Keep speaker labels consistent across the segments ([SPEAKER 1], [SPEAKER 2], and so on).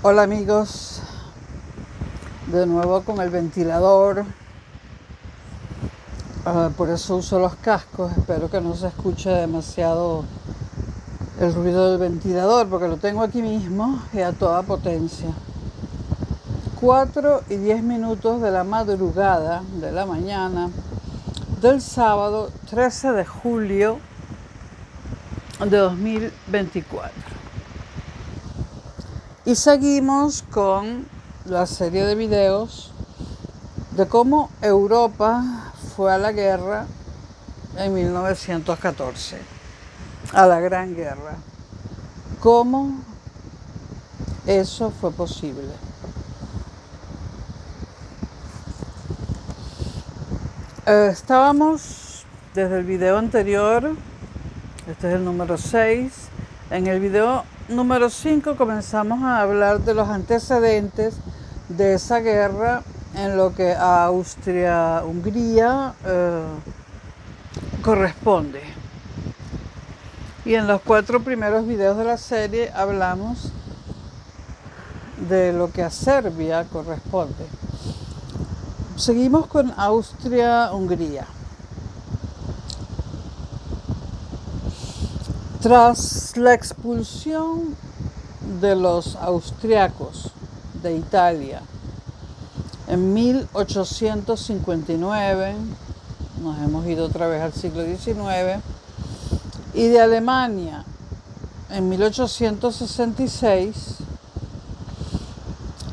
[SPEAKER 1] Hola amigos, de nuevo con el ventilador, por eso uso los cascos. Espero que no se escuche demasiado el ruido del ventilador porque lo tengo aquí mismo y a toda potencia. 4:10 de la madrugada de la mañana del sábado 13 de julio de 2024. Y seguimos con la serie de videos de cómo Europa fue a la guerra en 1914, a la Gran Guerra. ¿Cómo eso fue posible? Estábamos desde el video anterior, este es el número 6, en el video número 5 comenzamos a hablar de los antecedentes de esa guerra en lo que a Austria-Hungría corresponde. Y en los 4 primeros videos de la serie hablamos de lo que a Serbia corresponde. Seguimos con Austria-Hungría. Tras la expulsión de los austriacos de Italia en 1859, nos hemos ido otra vez al siglo XIX, y de Alemania en 1866,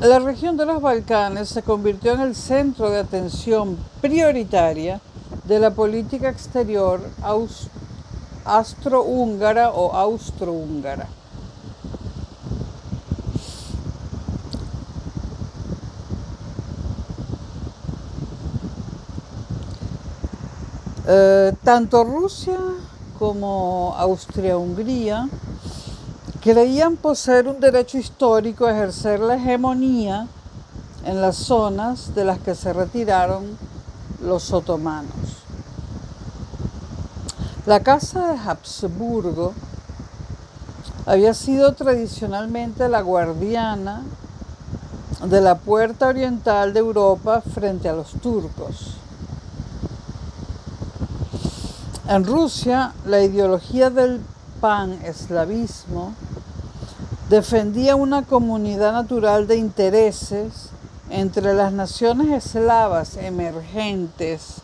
[SPEAKER 1] la región de los Balcanes se convirtió en el centro de atención prioritaria de la política exterior austrohúngara o austrohúngara. Tanto Rusia como Austria-Hungría creían poseer un derecho histórico a ejercer la hegemonía en las zonas de las que se retiraron los otomanos. La Casa de Habsburgo había sido tradicionalmente la guardiana de la puerta oriental de Europa frente a los turcos. En Rusia, la ideología del pan-eslavismo defendía una comunidad natural de intereses entre las naciones eslavas emergentes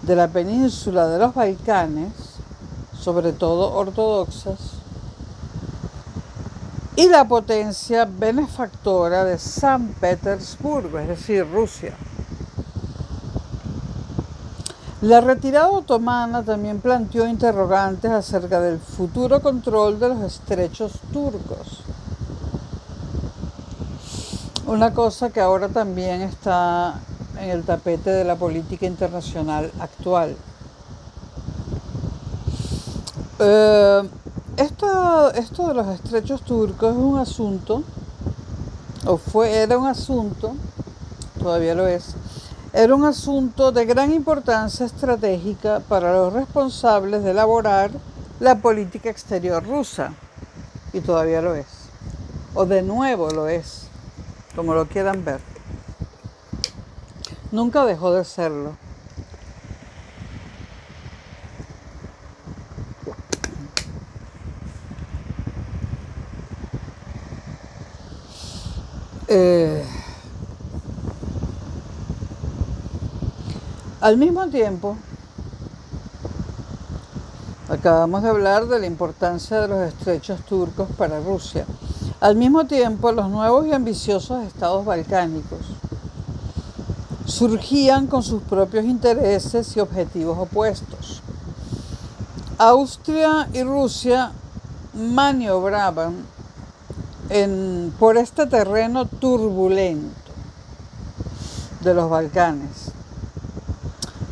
[SPEAKER 1] de la península de los Balcanes, sobre todo ortodoxas, y la potencia benefactora de San Petersburgo, es decir, Rusia. La retirada otomana también planteó interrogantes acerca del futuro control de los estrechos turcos. Una cosa que ahora también está en el tapete de la política internacional actual. Esto de los estrechos turcos es un asunto, era un asunto, todavía lo es, era un asunto de gran importancia estratégica para los responsables de elaborar la política exterior rusa, y todavía lo es, o de nuevo lo es, como lo quieran ver. Nunca dejó de serlo. Al mismo tiempo, acabamos de hablar de la importancia de los estrechos turcos para Rusia. Al mismo tiempo, los nuevos y ambiciosos estados balcánicos surgían con sus propios intereses y objetivos opuestos. Austria y Rusia maniobraban por este terreno turbulento de los Balcanes,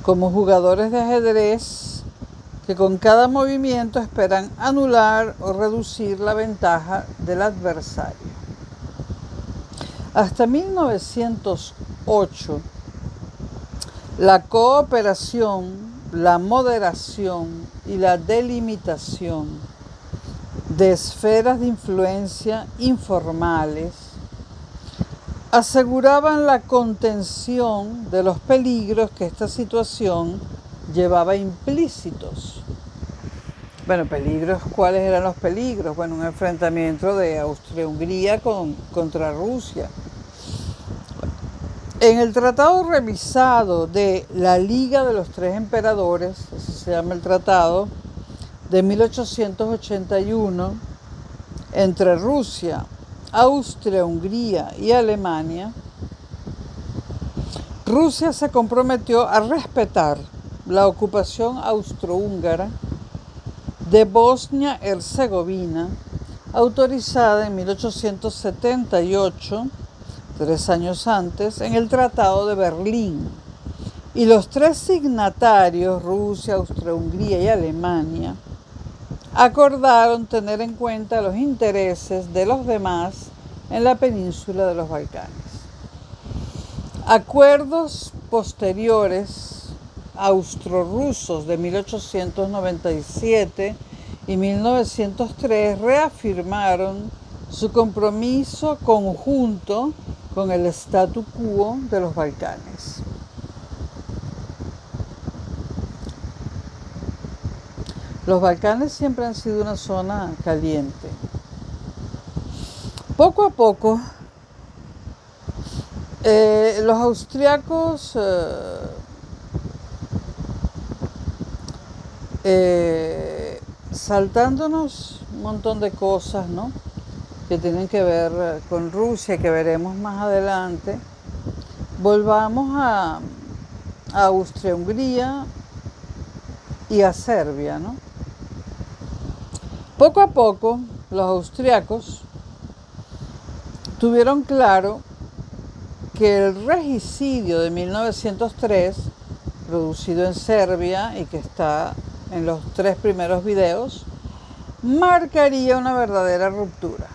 [SPEAKER 1] como jugadores de ajedrez que con cada movimiento esperan anular o reducir la ventaja del adversario. Hasta 1908, la cooperación, la moderación y la delimitación de esferas de influencia informales aseguraban la contención de los peligros que esta situación llevaba implícitos. Bueno, peligros, ¿cuáles eran los peligros? Bueno, un enfrentamiento de Austria-Hungría contra Rusia. En el tratado revisado de la Liga de los Tres Emperadores, así se llama el tratado, de 1881, entre Rusia, Austria, Hungría y Alemania, Rusia se comprometió a respetar la ocupación austrohúngara de Bosnia-Herzegovina, autorizada en 1878, 3 años antes, en el Tratado de Berlín. Y los tres signatarios, Rusia, Austria-Hungría y Alemania, acordaron tener en cuenta los intereses de los demás en la península de los Balcanes. Acuerdos posteriores austro-rusos de 1897 y 1903 reafirmaron su compromiso conjunto con el statu quo de los Balcanes. Los Balcanes siempre han sido una zona caliente. Poco a poco, los austriacos saltándonos un montón de cosas, ¿no?, que tienen que ver con Rusia, que veremos más adelante, volvamos a Austria-Hungría y a Serbia, ¿no? Poco a poco, los austriacos tuvieron claro que el regicidio de 1903, producido en Serbia y que está en los 3 primeros videos, marcaría una verdadera ruptura.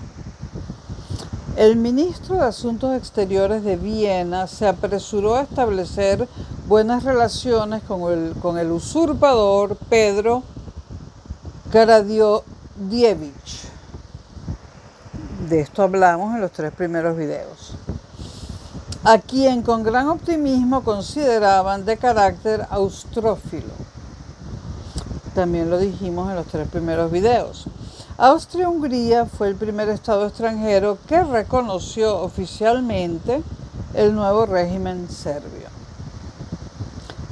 [SPEAKER 1] El ministro de Asuntos Exteriores de Viena se apresuró a establecer buenas relaciones con el usurpador Pedro Karađorđević. De esto hablamos en los 3 primeros videos. A quien con gran optimismo consideraban de carácter austrófilo. También lo dijimos en los 3 primeros videos. Austria-Hungría fue el primer estado extranjero que reconoció oficialmente el nuevo régimen serbio.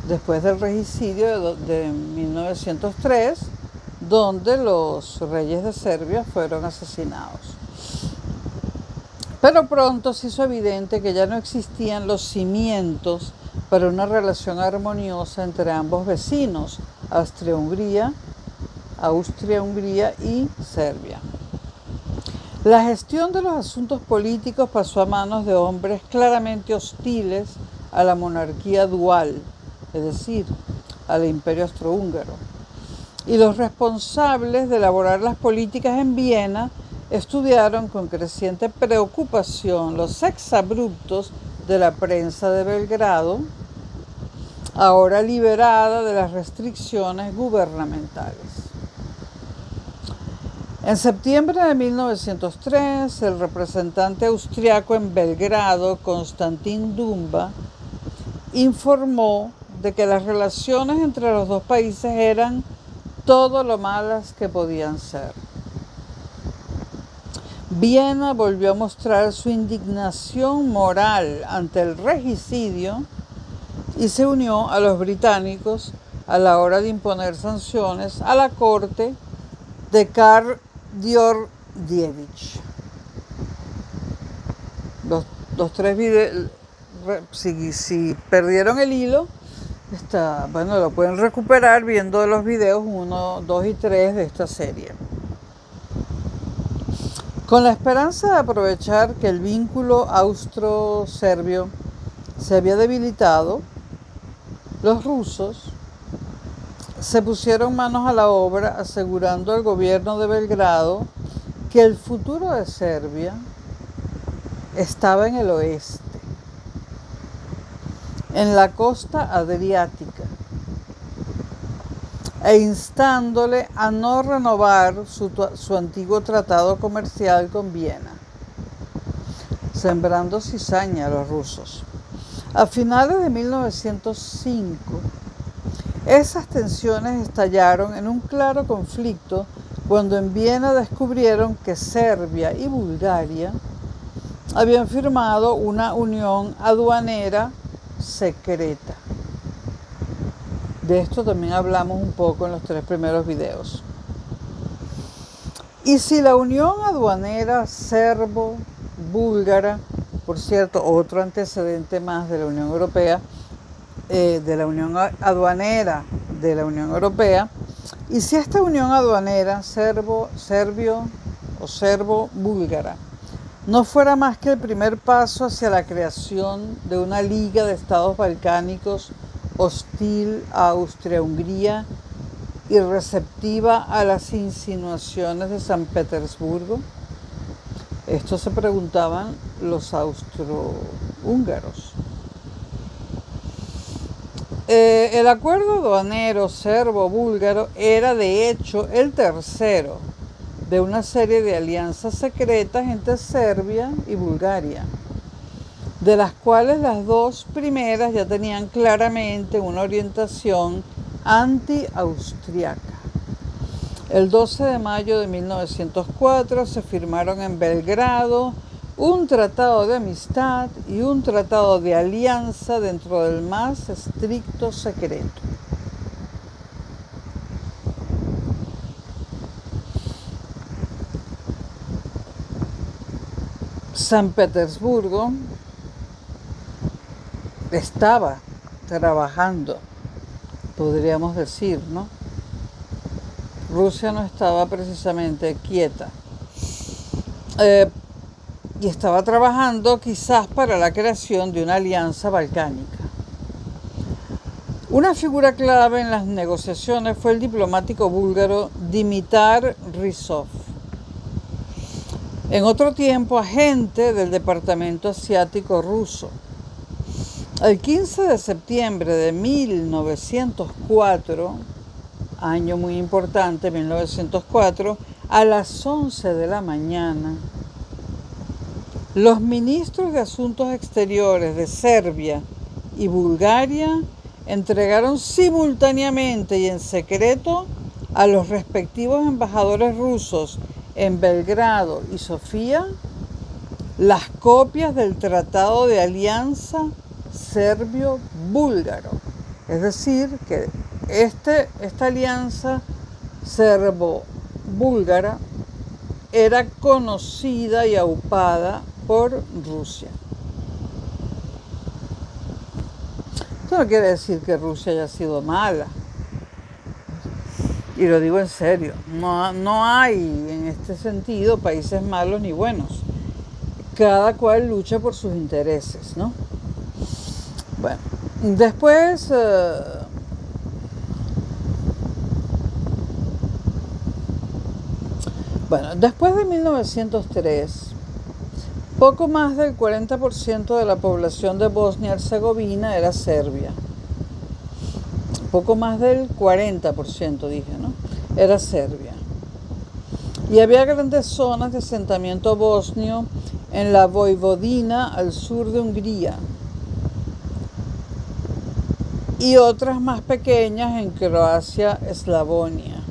[SPEAKER 1] Después del regicidio de 1903, donde los reyes de Serbia fueron asesinados. Pero pronto se hizo evidente que ya no existían los cimientos para una relación armoniosa entre ambos vecinos, Austria-Hungría y Serbia. La gestión de los asuntos políticos pasó a manos de hombres claramente hostiles a la monarquía dual, es decir, al imperio austrohúngaro. Y los responsables de elaborar las políticas en Viena estudiaron con creciente preocupación los exabruptos de la prensa de Belgrado, ahora liberada de las restricciones gubernamentales. En septiembre de 1903, el representante austriaco en Belgrado, Konstantin Dumba, informó de que las relaciones entre los dos países eran todo lo malas que podían ser. Viena volvió a mostrar su indignación moral ante el regicidio y se unió a los británicos a la hora de imponer sanciones a la corte de Karađorđević. Los 3 videos, si perdieron el hilo, bueno, lo pueden recuperar viendo los videos 1, 2 y 3 de esta serie. Con la esperanza de aprovechar que el vínculo austro-serbio se había debilitado, los rusos se pusieron manos a la obra asegurando al gobierno de Belgrado que el futuro de Serbia estaba en el oeste, en la costa adriática, e instándole a no renovar su antiguo tratado comercial con Viena. sembrando cizaña a los rusos. A finales de 1905, esas tensiones estallaron en un claro conflicto cuando en Viena descubrieron que Serbia y Bulgaria habían firmado una unión aduanera secreta. De esto también hablamos un poco en los 3 primeros videos. Y si la unión aduanera serbo-búlgara, por cierto, otro antecedente más de la Unión Europea, de la unión aduanera de la Unión Europea, y si esta unión aduanera serbio o serbo-búlgara no fuera más que el primer paso hacia la creación de una liga de estados balcánicos hostil a Austria-Hungría y receptiva a las insinuaciones de San Petersburgo, esto se preguntaban los austrohúngaros. El acuerdo aduanero serbo-búlgaro era de hecho el tercero de una serie de alianzas secretas entre Serbia y Bulgaria, de las cuales las 2 primeras ya tenían claramente una orientación anti-austriaca. El 12 de mayo de 1904 se firmaron en Belgrado un tratado de amistad y un tratado de alianza dentro del más estricto secreto. San Petersburgo estaba trabajando, podríamos decir, ¿no? Rusia no estaba precisamente quieta. Y estaba trabajando quizás para la creación de una alianza balcánica. Una figura clave en las negociaciones fue el diplomático búlgaro Dimitar Rizov, en otro tiempo agente del Departamento Asiático ruso. El 15 de septiembre de 1904, año muy importante, 1904, a las 11 de la mañana, los ministros de Asuntos Exteriores de Serbia y Bulgaria entregaron simultáneamente y en secreto a los respectivos embajadores rusos en Belgrado y Sofía las copias del Tratado de Alianza Serbio-Búlgaro. Es decir, que esta alianza serbo-búlgara era conocida y aupada por Rusia. Esto no quiere decir que Rusia haya sido mala. Y lo digo en serio. No hay en este sentido países malos ni buenos. Cada cual lucha por sus intereses, ¿no? Bueno, después... después de 1903, poco más del 40% de la población de Bosnia-Herzegovina era serbia. Poco más del 40%, dije, ¿no? Era Serbia. Y había grandes zonas de asentamiento bosnio en la Voivodina al sur de Hungría y otras más pequeñas en Croacia-Eslavonia.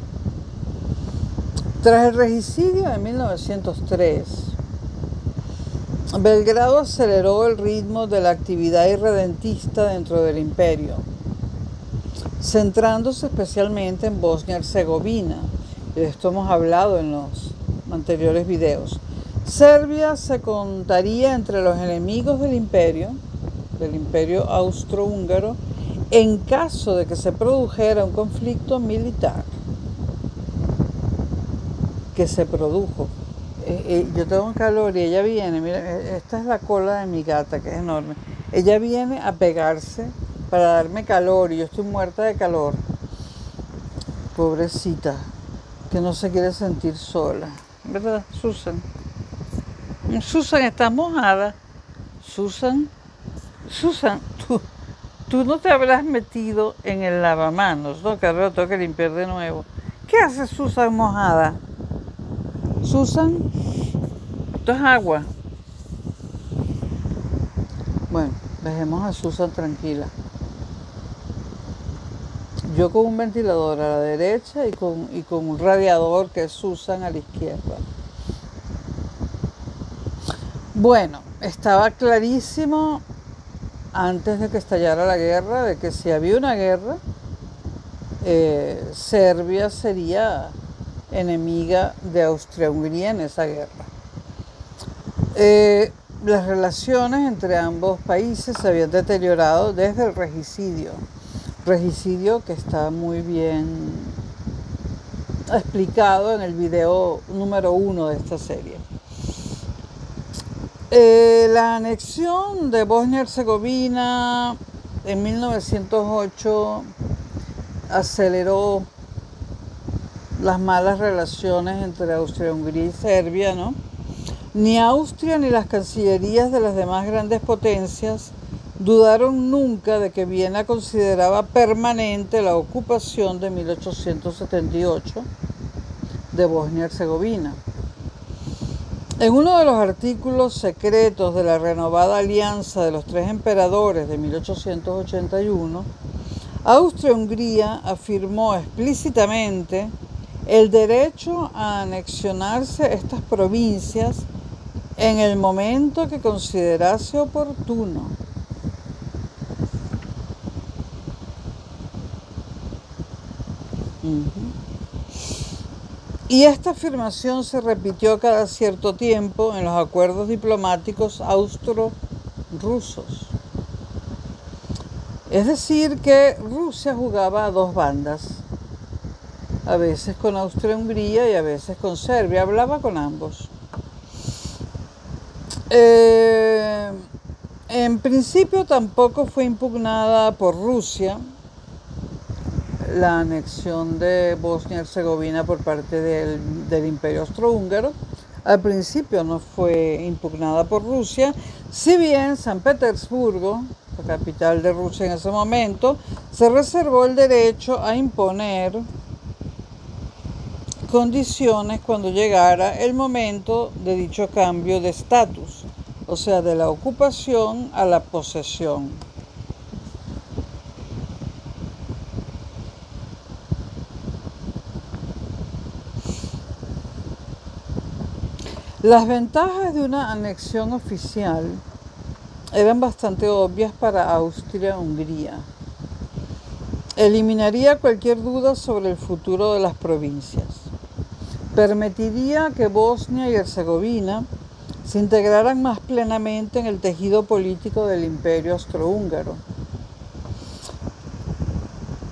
[SPEAKER 1] Tras el regicidio de 1903, Belgrado aceleró el ritmo de la actividad irredentista dentro del imperio, centrándose especialmente en Bosnia-Herzegovina. De esto hemos hablado en los anteriores videos. Serbia se contaría entre los enemigos del imperio austrohúngaro, en caso de que se produjera un conflicto militar. Que se produjo. Yo tengo calor y ella viene, mira, esta es la cola de mi gata, que es enorme. Ella viene a pegarse para darme calor y yo estoy muerta de calor. Pobrecita, que no se quiere sentir sola. ¿Verdad, Susan? Susan, estás mojada. Susan, tú no te habrás metido en el lavamanos, ¿no? Que ahora lo tengo que limpiar de nuevo. ¿Qué hace Susan mojada? Susan, esto es agua. Bueno, dejemos a Susan tranquila. Yo con un ventilador a la derecha y con un radiador que es Susan a la izquierda. Bueno, estaba clarísimo antes de que estallara la guerra de que si había una guerra, Serbia sería enemiga de Austria-Hungría en esa guerra. Las relaciones entre ambos países se habían deteriorado desde el regicidio que está muy bien explicado en el video número 1 de esta serie. La anexión de Bosnia-Herzegovina en 1908 aceleró las malas relaciones entre Austria-Hungría y Serbia, ¿no? Ni Austria ni las cancillerías de las demás grandes potencias dudaron nunca de que Viena consideraba permanente la ocupación de 1878 de Bosnia-Herzegovina. En uno de los artículos secretos de la renovada alianza de los tres emperadores de 1881, Austria-Hungría afirmó explícitamente el derecho a anexionarse estas provincias en el momento que considerase oportuno. Y esta afirmación se repitió cada cierto tiempo en los acuerdos diplomáticos austro-rusos. Es decir, que Rusia jugaba a dos bandas, a veces con Austria-Hungría y a veces con Serbia, hablaba con ambos. En principio tampoco fue impugnada por Rusia la anexión de Bosnia-Herzegovina por parte del Imperio Austrohúngaro. Al principio no fue impugnada por Rusia, si bien San Petersburgo, la capital de Rusia en ese momento, se reservó el derecho a imponer condiciones cuando llegara el momento de dicho cambio de estatus, o sea, de la ocupación a la posesión. Las ventajas de una anexión oficial eran bastante obvias para Austria-Hungría. Eliminaría cualquier duda sobre el futuro de las provincias. Permitiría que Bosnia y Herzegovina se integraran más plenamente en el tejido político del Imperio Austrohúngaro.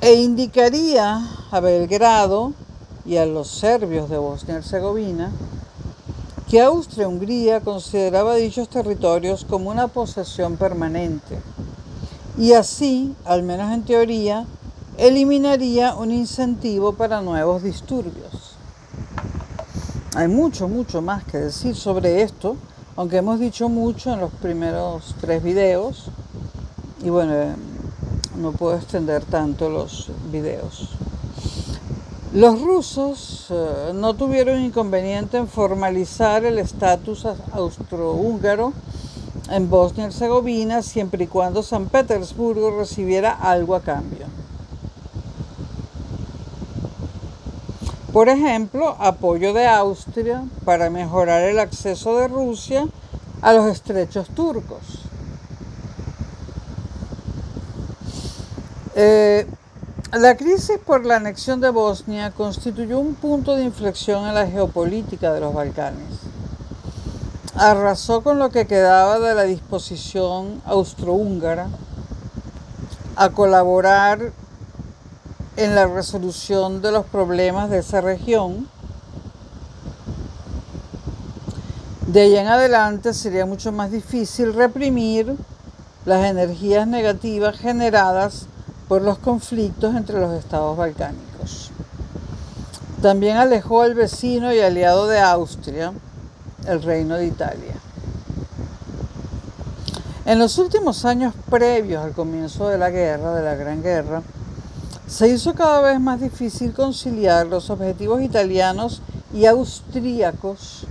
[SPEAKER 1] E indicaría a Belgrado y a los serbios de Bosnia y Herzegovina que Austria-Hungría consideraba dichos territorios como una posesión permanente y así, al menos en teoría, eliminaría un incentivo para nuevos disturbios. Hay mucho más que decir sobre esto, aunque hemos dicho mucho en los primeros 3 videos y bueno, no puedo extender tanto los videos. Los rusos no tuvieron inconveniente en formalizar el estatus austrohúngaro en Bosnia y Herzegovina siempre y cuando San Petersburgo recibiera algo a cambio. Por ejemplo, apoyo de Austria para mejorar el acceso de Rusia a los estrechos turcos. La crisis por la anexión de Bosnia constituyó un punto de inflexión en la geopolítica de los Balcanes. Arrasó con lo que quedaba de la disposición austrohúngara a colaborar en la resolución de los problemas de esa región. De ahí en adelante sería mucho más difícil reprimir las energías negativas generadas por los conflictos entre los estados balcánicos. También alejó al vecino y aliado de Austria, el Reino de Italia. En los últimos años previos al comienzo de la guerra, de la Gran Guerra, se hizo cada vez más difícil conciliar los objetivos italianos y austríacos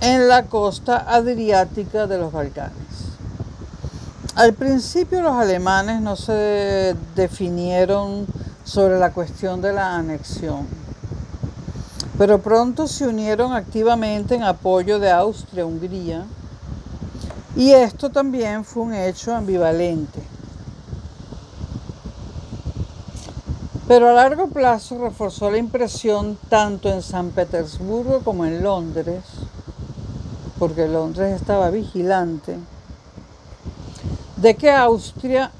[SPEAKER 1] en la costa adriática de los Balcanes. Al principio los alemanes no se definieron sobre la cuestión de la anexión, pero pronto se unieron activamente en apoyo de Austria-Hungría, y esto también fue un hecho ambivalente. Pero a largo plazo reforzó la impresión tanto en San Petersburgo como en Londres, porque Londres estaba vigilante, de que Austria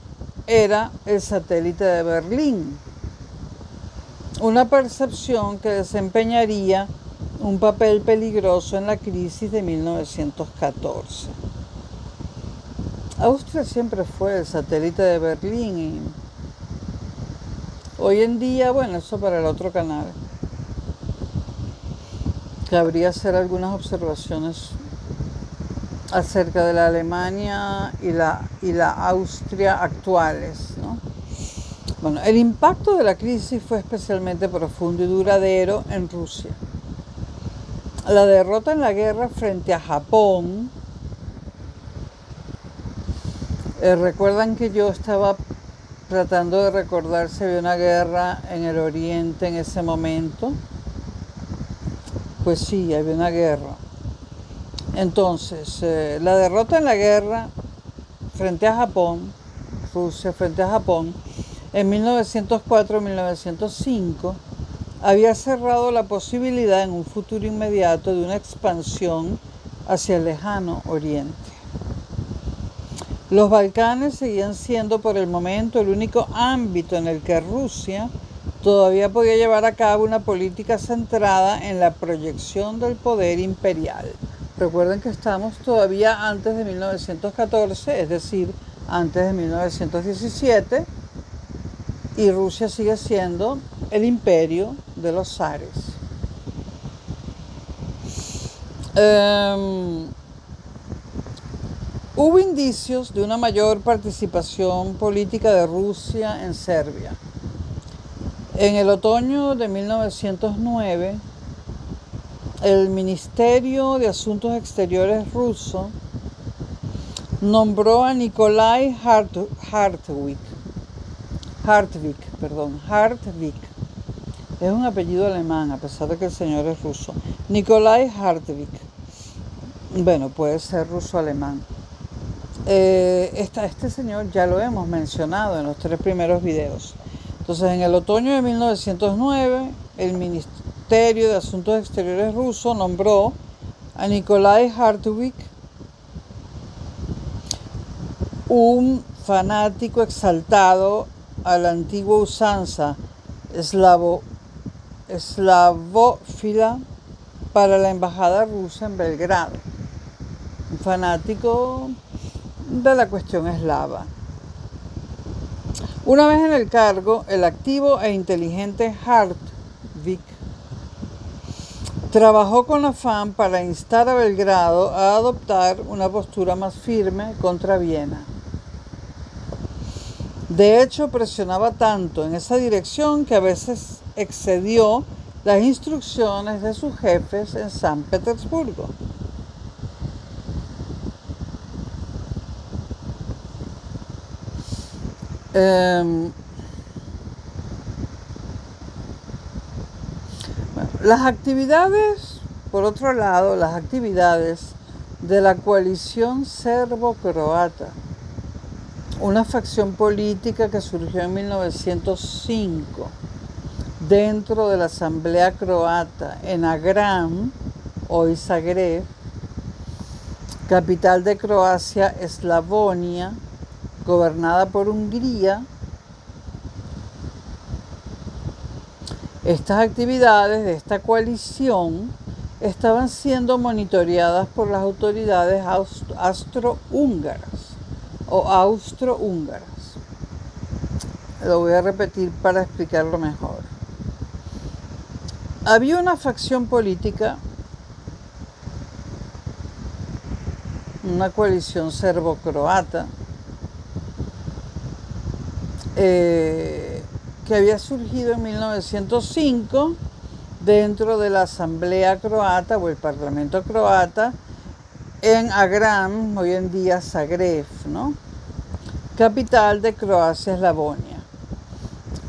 [SPEAKER 1] era el satélite de Berlín, una percepción que desempeñaría un papel peligroso en la crisis de 1914. Austria siempre fue el satélite de Berlín y hoy en día, bueno, eso para el otro canal. Cabría hacer algunas observaciones acerca de la Alemania y la Austria actuales, ¿no? Bueno, el impacto de la crisis fue especialmente profundo y duradero en Rusia. La derrota en la guerra frente a Japón, recuerdan que yo estaba tratando de recordar si había una guerra en el Oriente en ese momento. Pues sí, había una guerra. Entonces, la derrota en la guerra frente a Japón, Rusia frente a Japón, en 1904-1905, había cerrado la posibilidad en un futuro inmediato de una expansión hacia el lejano Oriente. Los Balcanes seguían siendo por el momento el único ámbito en el que Rusia todavía podía llevar a cabo una política centrada en la proyección del poder imperial. Recuerden que estamos todavía antes de 1914, es decir, antes de 1917, y Rusia sigue siendo el imperio de los zares. Hubo indicios de una mayor participación política de Rusia en Serbia. En el otoño de 1909, el Ministerio de Asuntos Exteriores ruso nombró a Nikolai Hartwig. Es un apellido alemán, a pesar de que el señor es ruso. Nikolai Hartwig. Bueno, puede ser ruso-alemán. Este señor ya lo hemos mencionado en los 3 primeros videos. Entonces, en el otoño de 1909, el Ministerio de Asuntos Exteriores ruso nombró a Nikolai Hartwig, un fanático exaltado a la antigua usanza eslavófila, para la embajada rusa en Belgrado. Un fanático de la cuestión eslava. Una vez en el cargo, el activo e inteligente Hartwig trabajó con afán para instar a Belgrado a adoptar una postura más firme contra Viena. De hecho, presionaba tanto en esa dirección que a veces excedió las instrucciones de sus jefes en San Petersburgo. Las actividades, por otro lado, las actividades de la coalición serbo-croata, una facción política que surgió en 1905 dentro de la Asamblea Croata en Agram, hoy Zagreb, capital de Croacia, Eslavonia, gobernada por Hungría. Estas actividades de esta coalición estaban siendo monitoreadas por las autoridades austrohúngaras. Lo voy a repetir para explicarlo mejor. Había una facción política, una coalición serbo-croata, que había surgido en 1905 dentro de la Asamblea Croata o el Parlamento Croata en Agram, hoy en día Zagreb, ¿no? capital de Croacia-Eslavonia.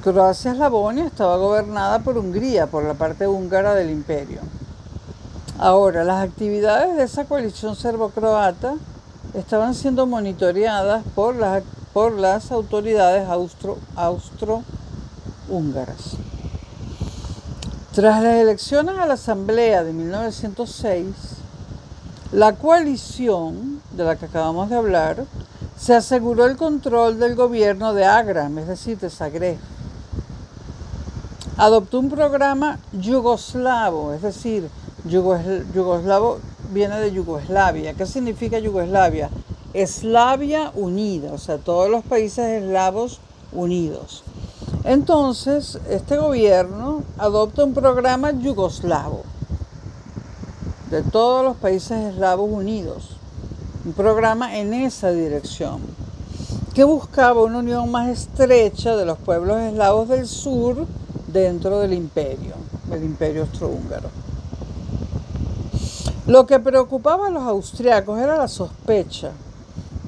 [SPEAKER 1] Croacia-Eslavonia estaba gobernada por Hungría, por la parte húngara del imperio. Ahora, las actividades de esa coalición serbo-croata estaban siendo monitoreadas por las autoridades austro-húngaras. Tras las elecciones a la Asamblea de 1906, la coalición de la que acabamos de hablar se aseguró el control del gobierno de Agram, es decir, de Zagreb. Adoptó un programa yugoslavo, es decir, yugoslavo viene de Yugoslavia. ¿Qué significa Yugoslavia? Eslavia unida, o sea, todos los países eslavos unidos. Entonces, este gobierno adopta un programa yugoslavo de todos los países eslavos unidos, un programa en esa dirección, que buscaba una unión más estrecha de los pueblos eslavos del sur dentro del imperio austrohúngaro. Lo que preocupaba a los austriacos era la sospecha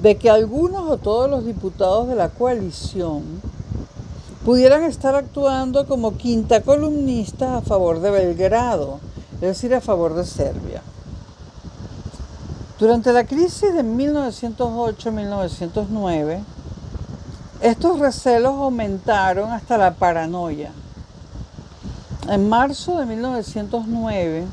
[SPEAKER 1] de que algunos o todos los diputados de la coalición pudieran estar actuando como quinta columnistas a favor de Belgrado, es decir, a favor de Serbia. Durante la crisis de 1908-1909, estos recelos aumentaron hasta la paranoia. En marzo de 1909,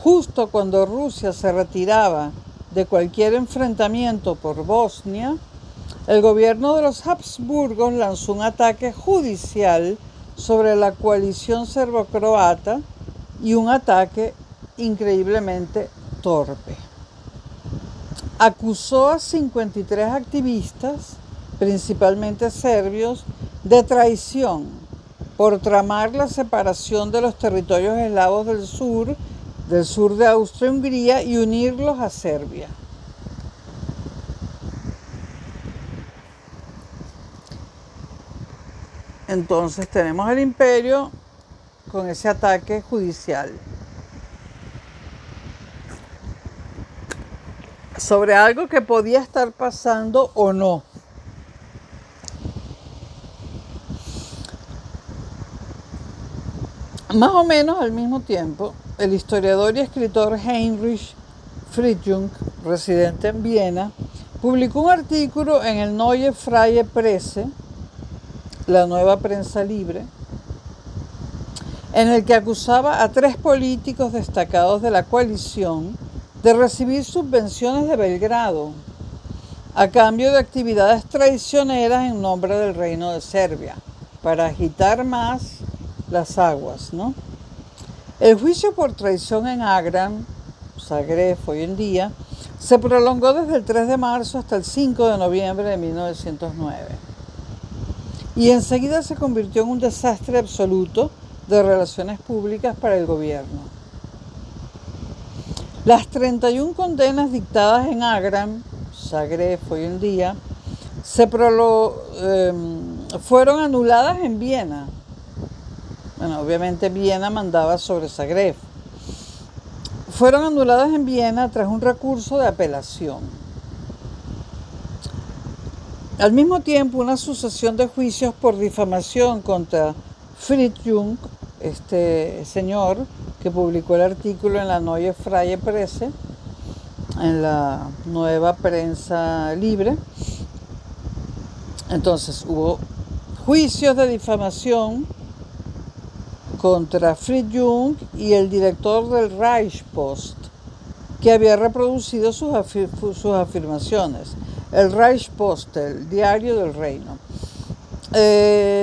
[SPEAKER 1] justo cuando Rusia se retiraba de cualquier enfrentamiento por Bosnia, el gobierno de los Habsburgos lanzó un ataque judicial sobre la coalición serbo-croata y un ataque increíblemente torpe. Acusó a 53 activistas, principalmente serbios, de traición por tramar la separación de los territorios eslavos del sur de Austria-Hungría y unirlos a Serbia. Entonces tenemos el imperio con ese ataque judicial sobre algo que podía estar pasando o no. Más o menos al mismo tiempo, el historiador y escritor Heinrich Friedjung, residente en Viena, publicó un artículo en el Neue Freie Presse, la nueva prensa libre, en el que acusaba a 3 políticos destacados de la coalición de recibir subvenciones de Belgrado a cambio de actividades traicioneras en nombre del Reino de Serbia, para agitar más las aguas, ¿no? El juicio por traición en Agram, Zagreb hoy en día, se prolongó desde el 3 de marzo hasta el 5 de noviembre de 1909. Y enseguida se convirtió en un desastre absoluto de relaciones públicas para el gobierno. Las 31 condenas dictadas en Agram, Zagreb hoy en día, fueron anuladas en Viena. Bueno, obviamente Viena mandaba sobre Zagreb. Fueron anuladas en Viena tras un recurso de apelación. Al mismo tiempo, una sucesión de juicios por difamación contra Friedjung, este señor que publicó el artículo en la Neue Freie Presse, en la nueva prensa libre. Entonces hubo juicios de difamación contra Friedjung y el director del Reichspost, que había reproducido sus afirmaciones. El Reichspost, el diario del reino.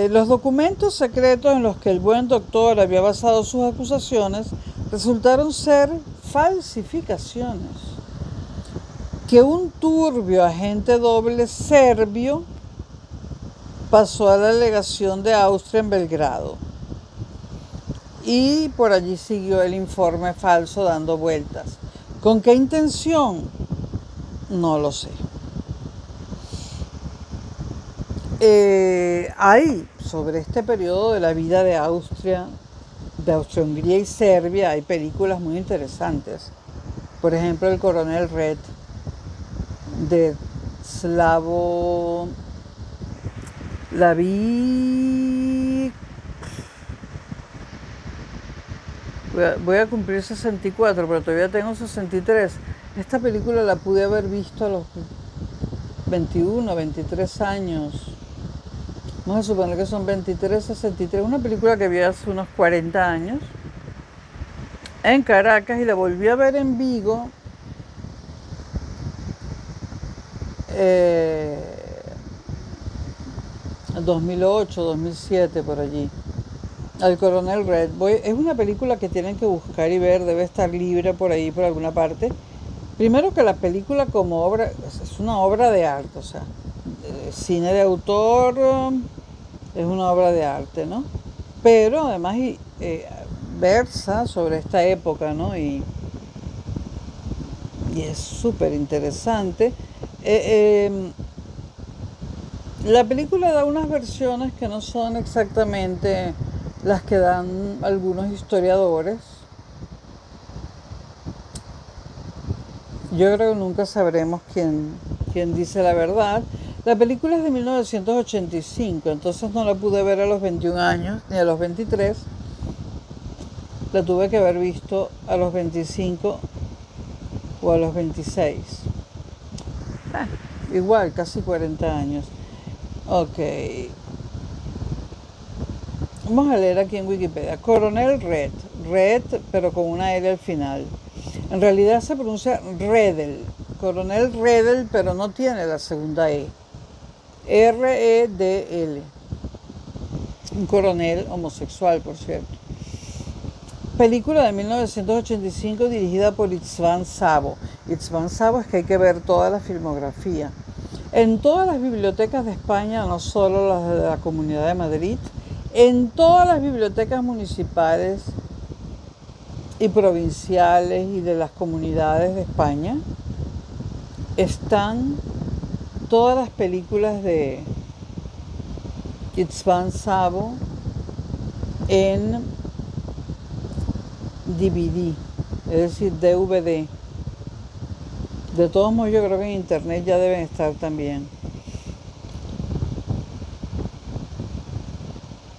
[SPEAKER 1] Los documentos secretos en los que el buen doctor había basado sus acusaciones resultaron ser falsificaciones que un turbio agente doble serbio pasó a la legación de Austria en Belgrado. Y por allí siguió el informe falso dando vueltas. ¿Con qué intención? No lo sé. Hay sobre este periodo de la vida de Austria-Hungría y Serbia, hay películas muy interesantes. Por ejemplo, El Coronel Red, de Slavo, la vi, voy a cumplir 64, pero todavía tengo 63. Esta película la pude haber visto a los 21, 23 años. Vamos a suponer que son 23, 63. Una película que vi hace unos 40 años en Caracas, y la volví a ver en Vigo en 2008, 2007, por allí. Al Coronel Red. Es una película que tienen que buscar y ver, debe estar libre por ahí, por alguna parte. Primero que la película como obra, es una obra de arte, o sea, cine de autor, es una obra de arte, ¿no? Pero además versa sobre esta época, ¿no? Y es súper interesante. La película da unas versiones que no son exactamente las que dan algunos historiadores. Yo creo que nunca sabremos quién dice la verdad. La película es de 1985, entonces no la pude ver a los 21 años, ni a los 23. La tuve que haber visto a los 25 o a los 26. Igual, casi 40 años. Ok. Vamos a leer aquí en Wikipedia. Coronel Red. Red, pero con una L al final. En realidad se pronuncia Redel. Coronel Redel, pero no tiene la segunda E. R-E-D-L. Un coronel homosexual, por cierto. Película de 1985 dirigida por István Sabo. István Sabo es que hay que ver toda la filmografía. En todas las bibliotecas de España, no solo las de la Comunidad de Madrid, en todas las bibliotecas municipales y provinciales y de las comunidades de España, están todas las películas de István Sabo en DVD, es decir, DVD. De todos modos, yo creo que en internet ya deben estar también.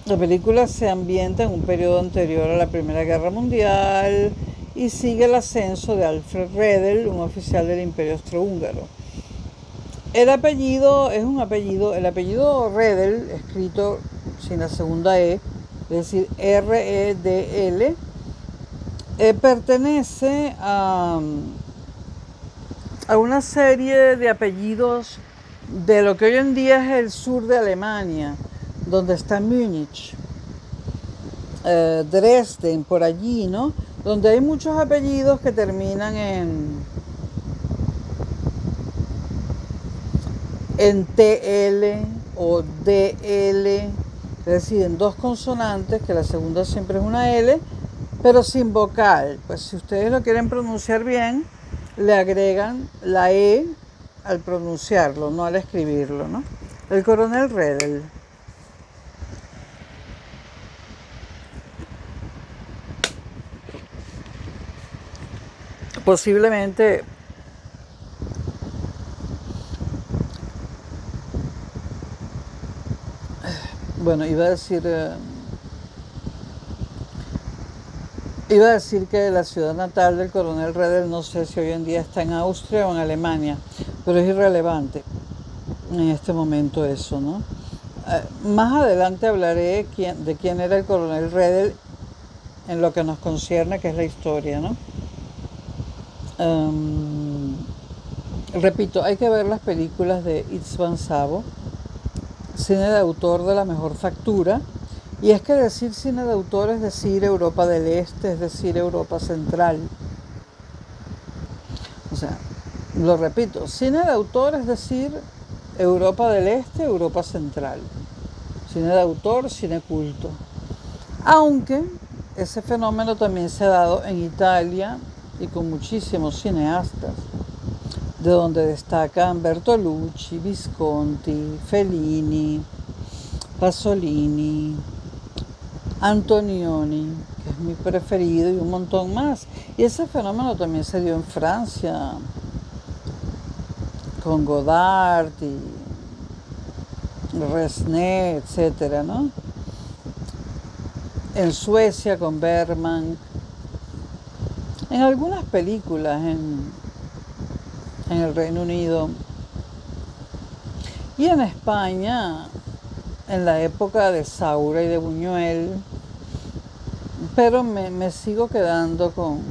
[SPEAKER 1] La película se ambienta en un periodo anterior a la Primera Guerra Mundial y sigue el ascenso de Alfred Redel, un oficial del Imperio Austrohúngaro. El apellido Redel, escrito sin la segunda E, es decir, R-E-D-L, pertenece a una serie de apellidos de lo que hoy en día es el sur de Alemania, donde está Múnich, Dresden, por allí, ¿no? Donde hay muchos apellidos que terminan en TL o DL, es decir, en dos consonantes, que la segunda siempre es una L, pero sin vocal. Pues si ustedes lo quieren pronunciar bien, le agregan la E al pronunciarlo, no al escribirlo, ¿no? El coronel Redel. Posiblemente bueno, iba a decir que la ciudad natal del coronel Redel, no sé si hoy en día está en Austria o en Alemania, pero es irrelevante en este momento eso, ¿no? Más adelante hablaré de quién era el coronel Redel en lo que nos concierne, que es la historia, ¿no? Repito, hay que ver las películas de István Sabo, cine de autor de la mejor factura. Y es que decir cine de autor es decir Europa del Este, es decir Europa Central. O sea, lo repito, cine de autor es decir Europa del Este, Europa Central. Cine de autor, cine culto. Aunque ese fenómeno también se ha dado en Italia y con muchísimos cineastas, de donde destacan Bertolucci, Visconti, Fellini, Pasolini, Antonioni, que es mi preferido, y un montón más. Y ese fenómeno también se dio en Francia, con Godard y Resnais, etcétera, ¿no? En Suecia con Bergman, en algunas películas en el Reino Unido y en España en la época de Saura y de Buñuel, pero me sigo quedando con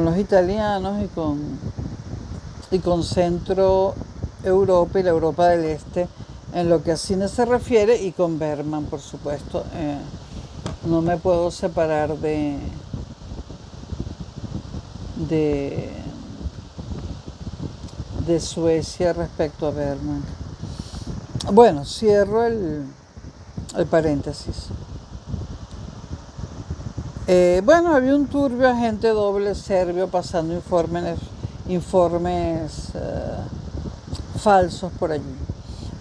[SPEAKER 1] los italianos y con Centro Europa y la Europa del Este en lo que a cine se refiere, y con Bergman, por supuesto. No me puedo separar de Suecia respecto a Bergman. Bueno, cierro el paréntesis. Bueno, había un turbio agente doble serbio pasando informes falsos por allí.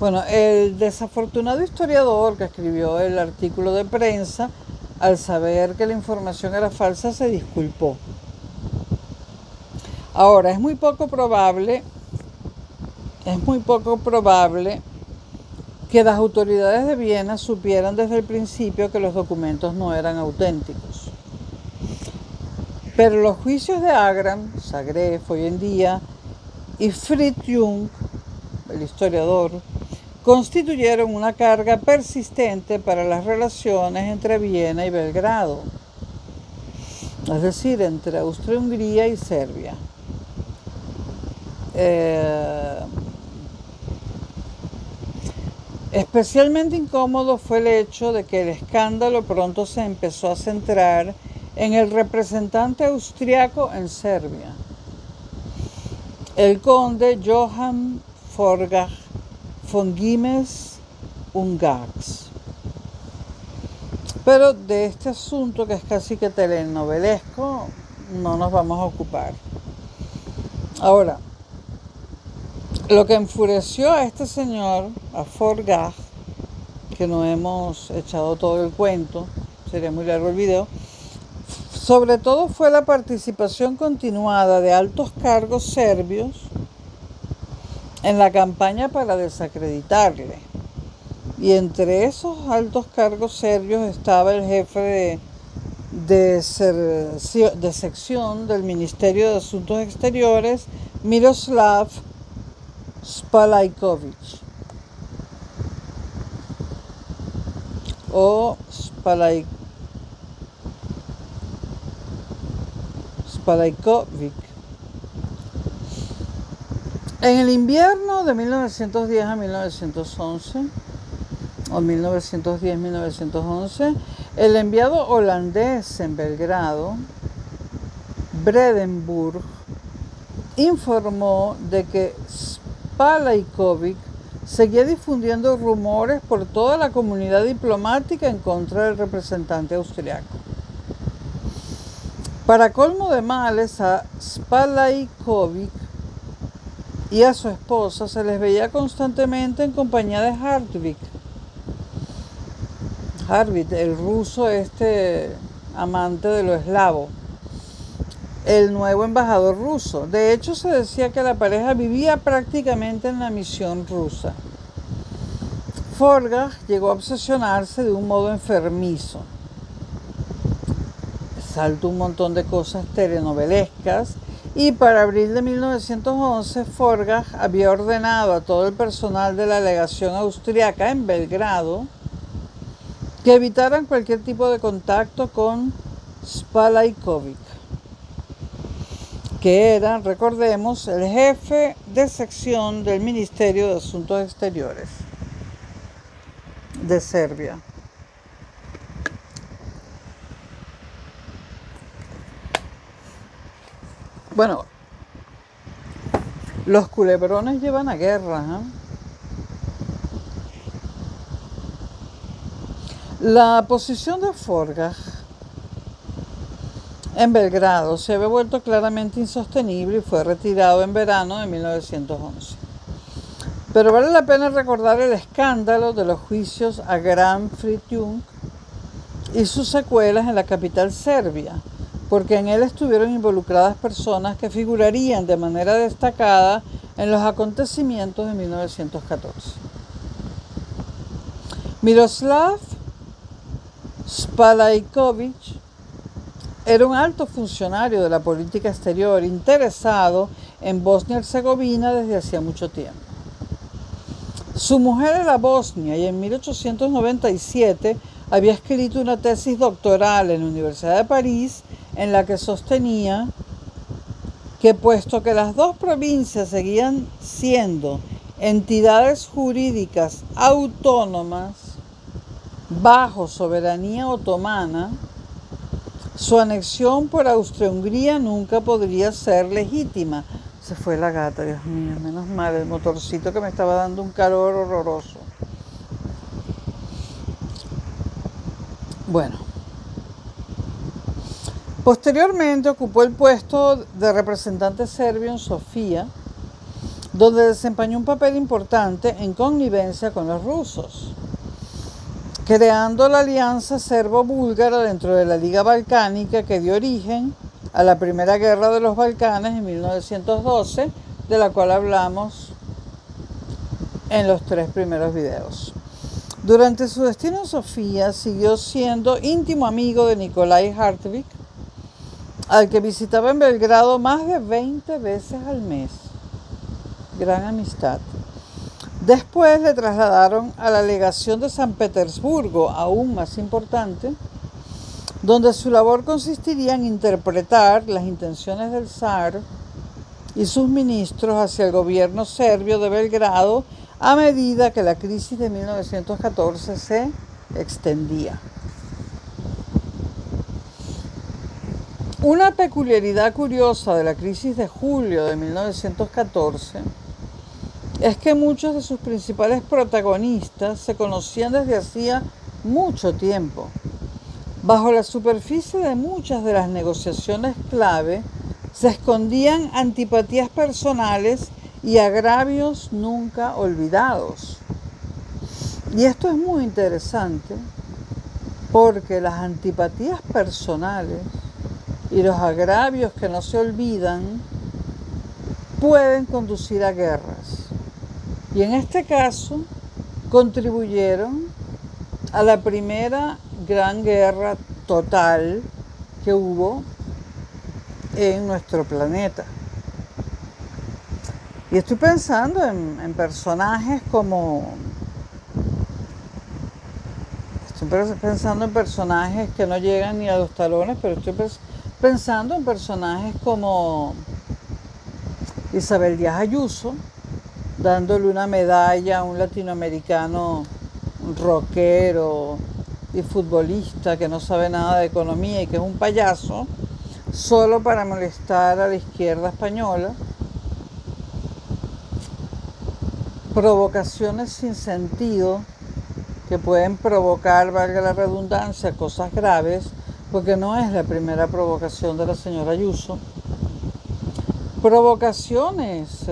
[SPEAKER 1] Bueno, el desafortunado historiador que escribió el artículo de prensa, al saber que la información era falsa, se disculpó. Ahora, es muy poco probable que las autoridades de Viena supieran desde el principio que los documentos no eran auténticos. Pero los juicios de Agram, Zagreb hoy en día, y Fritz Jung, el historiador, constituyeron una carga persistente para las relaciones entre Viena y Belgrado, es decir, entre Austria-Hungría y Serbia. Especialmente incómodo fue el hecho de que el escándalo pronto se empezó a centrar en el representante austriaco en Serbia, el conde Johann Forgach von Gimes-Ungarz. Pero de este asunto, que es casi que telenovelesco, no nos vamos a ocupar. Ahora, lo que enfureció a este señor, a Forgach, que no hemos echado todo el cuento, sería muy largo el video, sobre todo fue la participación continuada de altos cargos serbios en la campaña para desacreditarle. Y entre esos altos cargos serbios estaba el jefe de sección del Ministerio de Asuntos Exteriores, Miroslav Spalajković, o Spalajković. En el invierno de 1910 a 1911, o 1910-1911, el enviado holandés en Belgrado, Bredenburg, informó de que Spalajković seguía difundiendo rumores por toda la comunidad diplomática en contra del representante austriaco. Para colmo de males, a Spalajković y a su esposa se les veía constantemente en compañía de Hartwig, el ruso amante de lo eslavo, el nuevo embajador ruso. De hecho, se decía que la pareja vivía prácticamente en la misión rusa. Forgach llegó a obsesionarse de un modo enfermizo. Saltó un montón de cosas telenovelescas, y para abril de 1911 Forgach había ordenado a todo el personal de la legación austriaca en Belgrado que evitaran cualquier tipo de contacto con Spalajković, que era, recordemos, el jefe de sección del Ministerio de Asuntos Exteriores de Serbia. Bueno, los culebrones llevan a guerra, ¿eh? La posición de Forgach en Belgrado se había vuelto claramente insostenible y fue retirado en verano de 1911. Pero vale la pena recordar el escándalo de los juicios a Graham Fritz Jung y sus secuelas en la capital serbia, porque en él estuvieron involucradas personas que figurarían de manera destacada en los acontecimientos de 1914. Miroslav Spalajković era un alto funcionario de la política exterior interesado en Bosnia-Herzegovina desde hacía mucho tiempo. Su mujer era bosnia y en 1897 había escrito una tesis doctoral en la Universidad de París en la que sostenía que puesto que las dos provincias seguían siendo entidades jurídicas autónomas bajo soberanía otomana, su anexión por Austria-Hungría nunca podría ser legítima. Se fue la gata, Dios mío, menos mal, el motorcito que me estaba dando un calor horroroso. Bueno. Posteriormente ocupó el puesto de representante serbio en Sofía, donde desempeñó un papel importante en connivencia con los rusos, creando la alianza serbo-búlgara dentro de la Liga Balcánica que dio origen a la Primera Guerra de los Balcanes en 1912, de la cual hablamos en los 3 primeros videos. Durante su destino en Sofía siguió siendo íntimo amigo de Nikolai Hartwig, al que visitaba en Belgrado más de 20 veces al mes. Gran amistad. Después le trasladaron a la legación de San Petersburgo, aún más importante, donde su labor consistiría en interpretar las intenciones del zar y sus ministros hacia el gobierno serbio de Belgrado a medida que la crisis de 1914 se extendía. Una peculiaridad curiosa de la crisis de julio de 1914 es que muchos de sus principales protagonistas se conocían desde hacía mucho tiempo. Bajo la superficie de muchas de las negociaciones clave se escondían antipatías personales y agravios nunca olvidados. Y esto es muy interesante porque las antipatías personales y los agravios que no se olvidan pueden conducir a guerras. Y en este caso contribuyeron a la primera gran guerra total que hubo en nuestro planeta. Y estoy pensando en personajes como... Estoy pensando en personajes que no llegan ni a los talones, pero estoy pensando en personajes como Isabel Díaz Ayuso, dándole una medalla a un latinoamericano rockero y futbolista que no sabe nada de economía y que es un payaso, solo para molestar a la izquierda española. Provocaciones sin sentido que pueden provocar, valga la redundancia, cosas graves, porque no es la primera provocación de la señora Ayuso. Provocaciones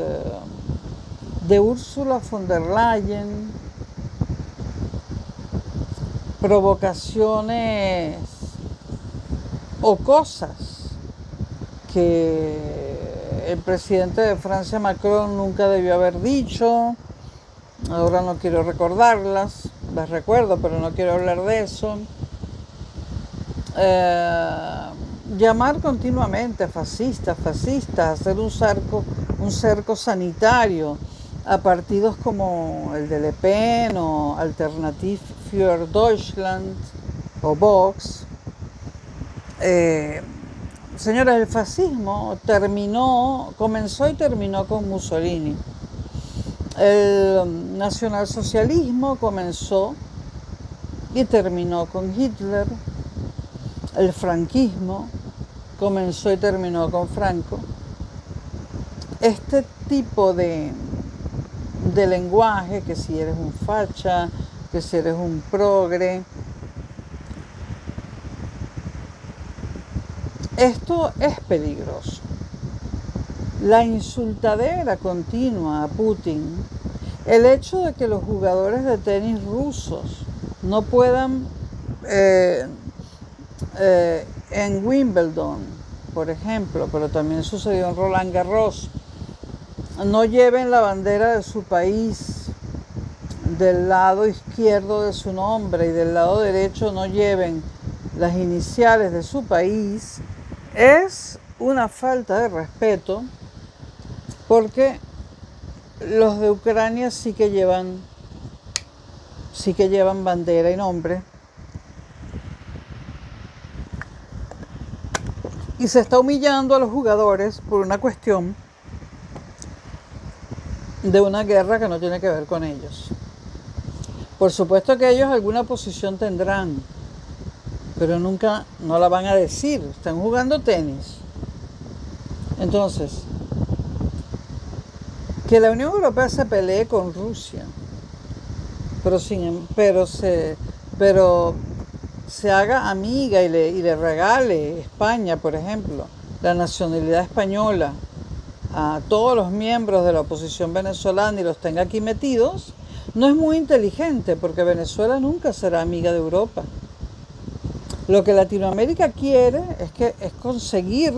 [SPEAKER 1] de Ursula von der Leyen, provocaciones o cosas que el presidente de Francia, Macron, nunca debió haber dicho. Ahora no quiero recordarlas, las recuerdo, pero no quiero hablar de eso. Llamar continuamente fascistas, hacer un cerco sanitario a partidos como el de Le Pen o Alternative für Deutschland o Vox. Señores, el fascismo comenzó y terminó con Mussolini. El nacionalsocialismo comenzó y terminó con Hitler. El franquismo comenzó y terminó con Franco. Este tipo de lenguaje, que si eres un facha, que si eres un progre, esto es peligroso. La insultadera continua a Putin, el hecho de que los jugadores de tenis rusos no puedan en Wimbledon, por ejemplo, pero también sucedió en Roland Garros, no lleven la bandera de su país del lado izquierdo de su nombre y del lado derecho no lleven las iniciales de su país, es una falta de respeto, porque los de Ucrania sí que llevan bandera y nombre. Y se está humillando a los jugadores por una cuestión de una guerra que no tiene que ver con ellos. Por supuesto que ellos alguna posición tendrán, pero nunca no la van a decir. Están jugando tenis. Entonces, que la Unión Europea se pelee con Rusia, pero se haga amiga y le regale España, por ejemplo, la nacionalidad española a todos los miembros de la oposición venezolana y los tenga aquí metidos, no es muy inteligente, porque Venezuela nunca será amiga de Europa. Lo que Latinoamérica quiere es conseguir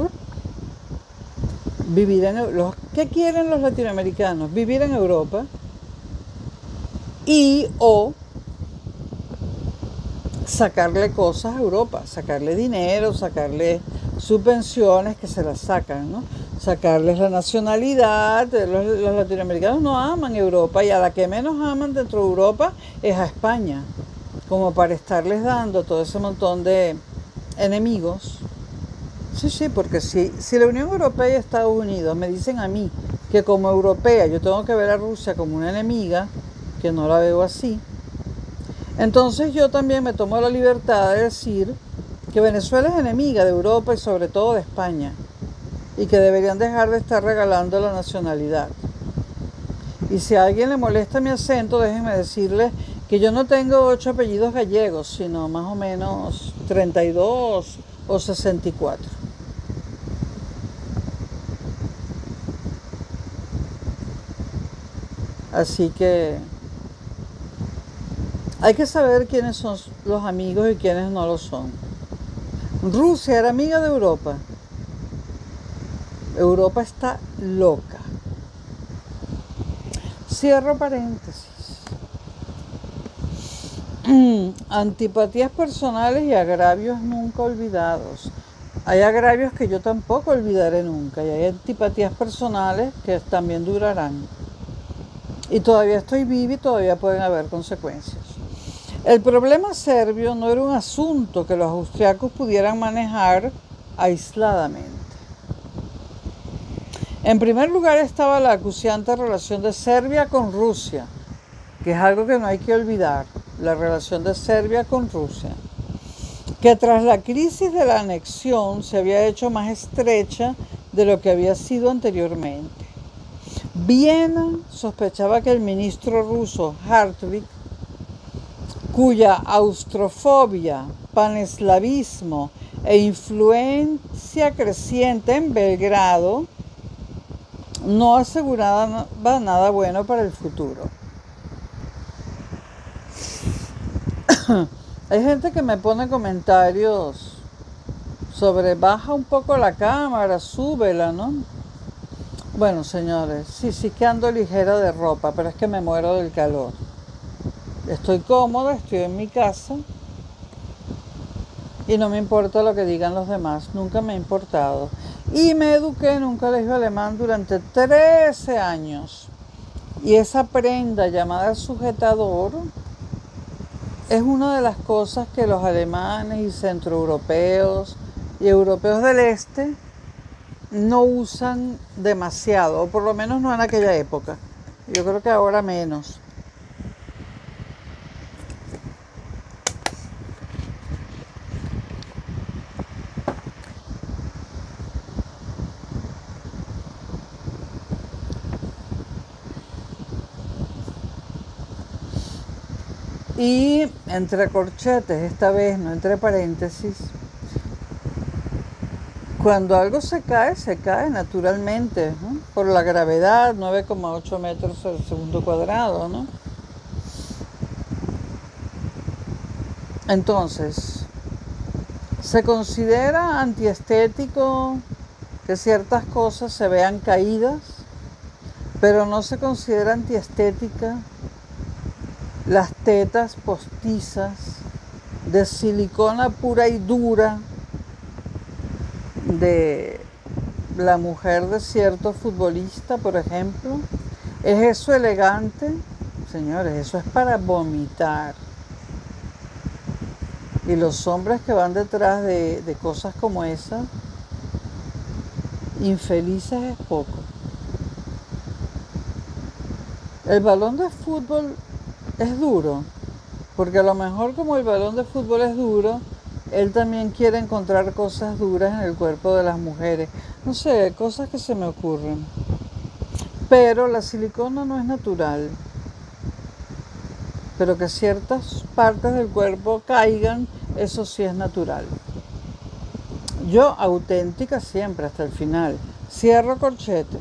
[SPEAKER 1] vivir ¿qué quieren los latinoamericanos? Vivir en Europa o sacarle cosas a Europa, sacarle dinero, sacarle subvenciones que se las sacan, ¿no? Sacarles la nacionalidad. Los latinoamericanos no aman Europa, y a la que menos aman dentro de Europa es a España, como para estarles dando todo ese montón de enemigos. Sí, porque si la Unión Europea y Estados Unidos me dicen a mí que como europea yo tengo que ver a Rusia como una enemiga, que no la veo así, entonces yo también me tomo la libertad de decir que Venezuela es enemiga de Europa y sobre todo de España, y que deberían dejar de estar regalando la nacionalidad. Y si a alguien le molesta mi acento, déjenme decirle que yo no tengo 8 apellidos gallegos, sino más o menos 32 o 64. Así que hay que saber quiénes son los amigos y quiénes no lo son. Rusia era amiga de Europa. Europa está loca. Cierro paréntesis. Antipatías personales y agravios nunca olvidados. Hay agravios que yo tampoco olvidaré nunca, y hay antipatías personales que también durarán. Y todavía estoy viva y todavía pueden haber consecuencias. El problema serbio no era un asunto que los austriacos pudieran manejar aisladamente. En primer lugar estaba la acuciante relación de Serbia con Rusia, que es algo que no hay que olvidar, la relación de Serbia con Rusia, que tras la crisis de la anexión se había hecho más estrecha de lo que había sido anteriormente. Viena sospechaba que el ministro ruso Hartwig, cuya austrofobia, paneslavismo e influencia creciente en Belgrado no aseguraba nada bueno para el futuro. Hay gente que me pone comentarios sobre baja un poco la cámara, súbela, ¿no? Bueno, señores, sí que ando ligera de ropa, pero es que me muero del calor. Estoy cómoda, estoy en mi casa y no me importa lo que digan los demás, nunca me ha importado. Y me eduqué en un colegio alemán durante 13 años. Y esa prenda llamada sujetador es una de las cosas que los alemanes y centroeuropeos y europeos del este no usan demasiado, o por lo menos no en aquella época. Yo creo que ahora menos. Y entre corchetes, esta vez no entre paréntesis, cuando algo se cae naturalmente, ¿no? Por la gravedad, 9,8 metros al segundo cuadrado, ¿no? Entonces, se considera antiestético que ciertas cosas se vean caídas. pero no se considera antiestética las tetas postizas de silicona pura y dura de la mujer de cierto futbolista, por ejemplo. ¿Es eso elegante? Señores, eso es para vomitar. Y los hombres que van detrás de cosas como esas, infelices es poco. El balón de fútbol es duro, porque a lo mejor como el balón de fútbol es duro, él también quiere encontrar cosas duras en el cuerpo de las mujeres. No sé, cosas que se me ocurren. Pero la silicona no es natural. Pero que ciertas partes del cuerpo caigan, eso sí es natural. Yo auténtica siempre, hasta el final. Cierro corchete.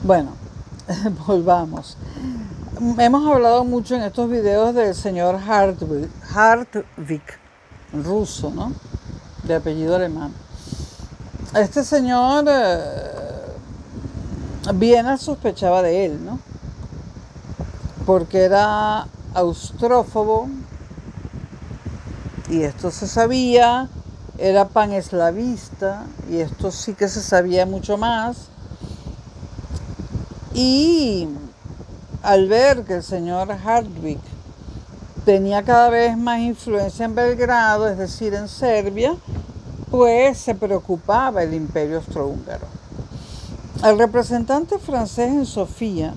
[SPEAKER 1] Bueno, volvamos. Hemos hablado mucho en estos videos del señor Hartwig, ruso, ¿no? De apellido alemán. Este señor, Viena sospechaba de él, ¿no? Porque era austrófobo, y esto se sabía, era paneslavista, y esto sí que se sabía mucho más. Y al ver que el señor Hartwig tenía cada vez más influencia en Belgrado, es decir, en Serbia, pues se preocupaba el Imperio Austrohúngaro. El representante francés en Sofía,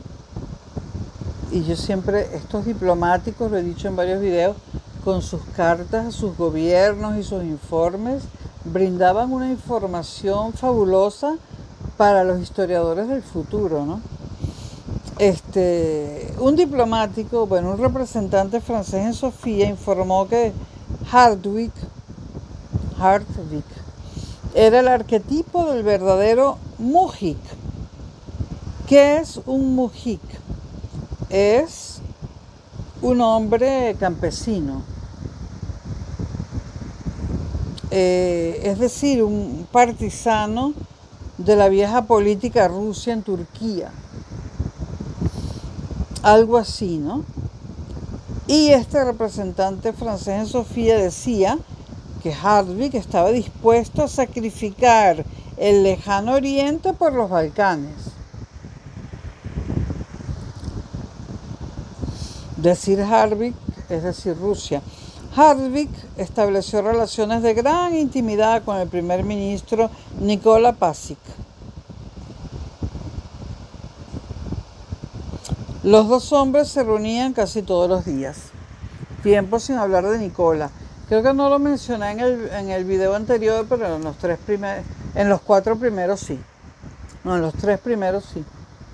[SPEAKER 1] y yo siempre, estos diplomáticos, lo he dicho en varios videos, con sus cartas a sus gobiernos y sus informes, brindaban una información fabulosa para los historiadores del futuro, ¿no? Un diplomático, un representante francés en Sofía informó que Hartwig era el arquetipo del verdadero mujik. ¿Qué es un mujik? Es un hombre campesino, es decir, un partisano de la vieja política rusa en Turquía. Algo así, ¿no? Y este representante francés en Sofía decía que Hartwig estaba dispuesto a sacrificar el lejano oriente por los Balcanes. Decir Hartwig es decir Rusia. Hartwig estableció relaciones de gran intimidad con el primer ministro Nikola Pasic. Los dos hombres se reunían casi todos los días. Tiempo sin hablar de Nikola. Creo que no lo mencioné en el video anterior, pero en los 4 primeros sí. No, en los 3 primeros sí.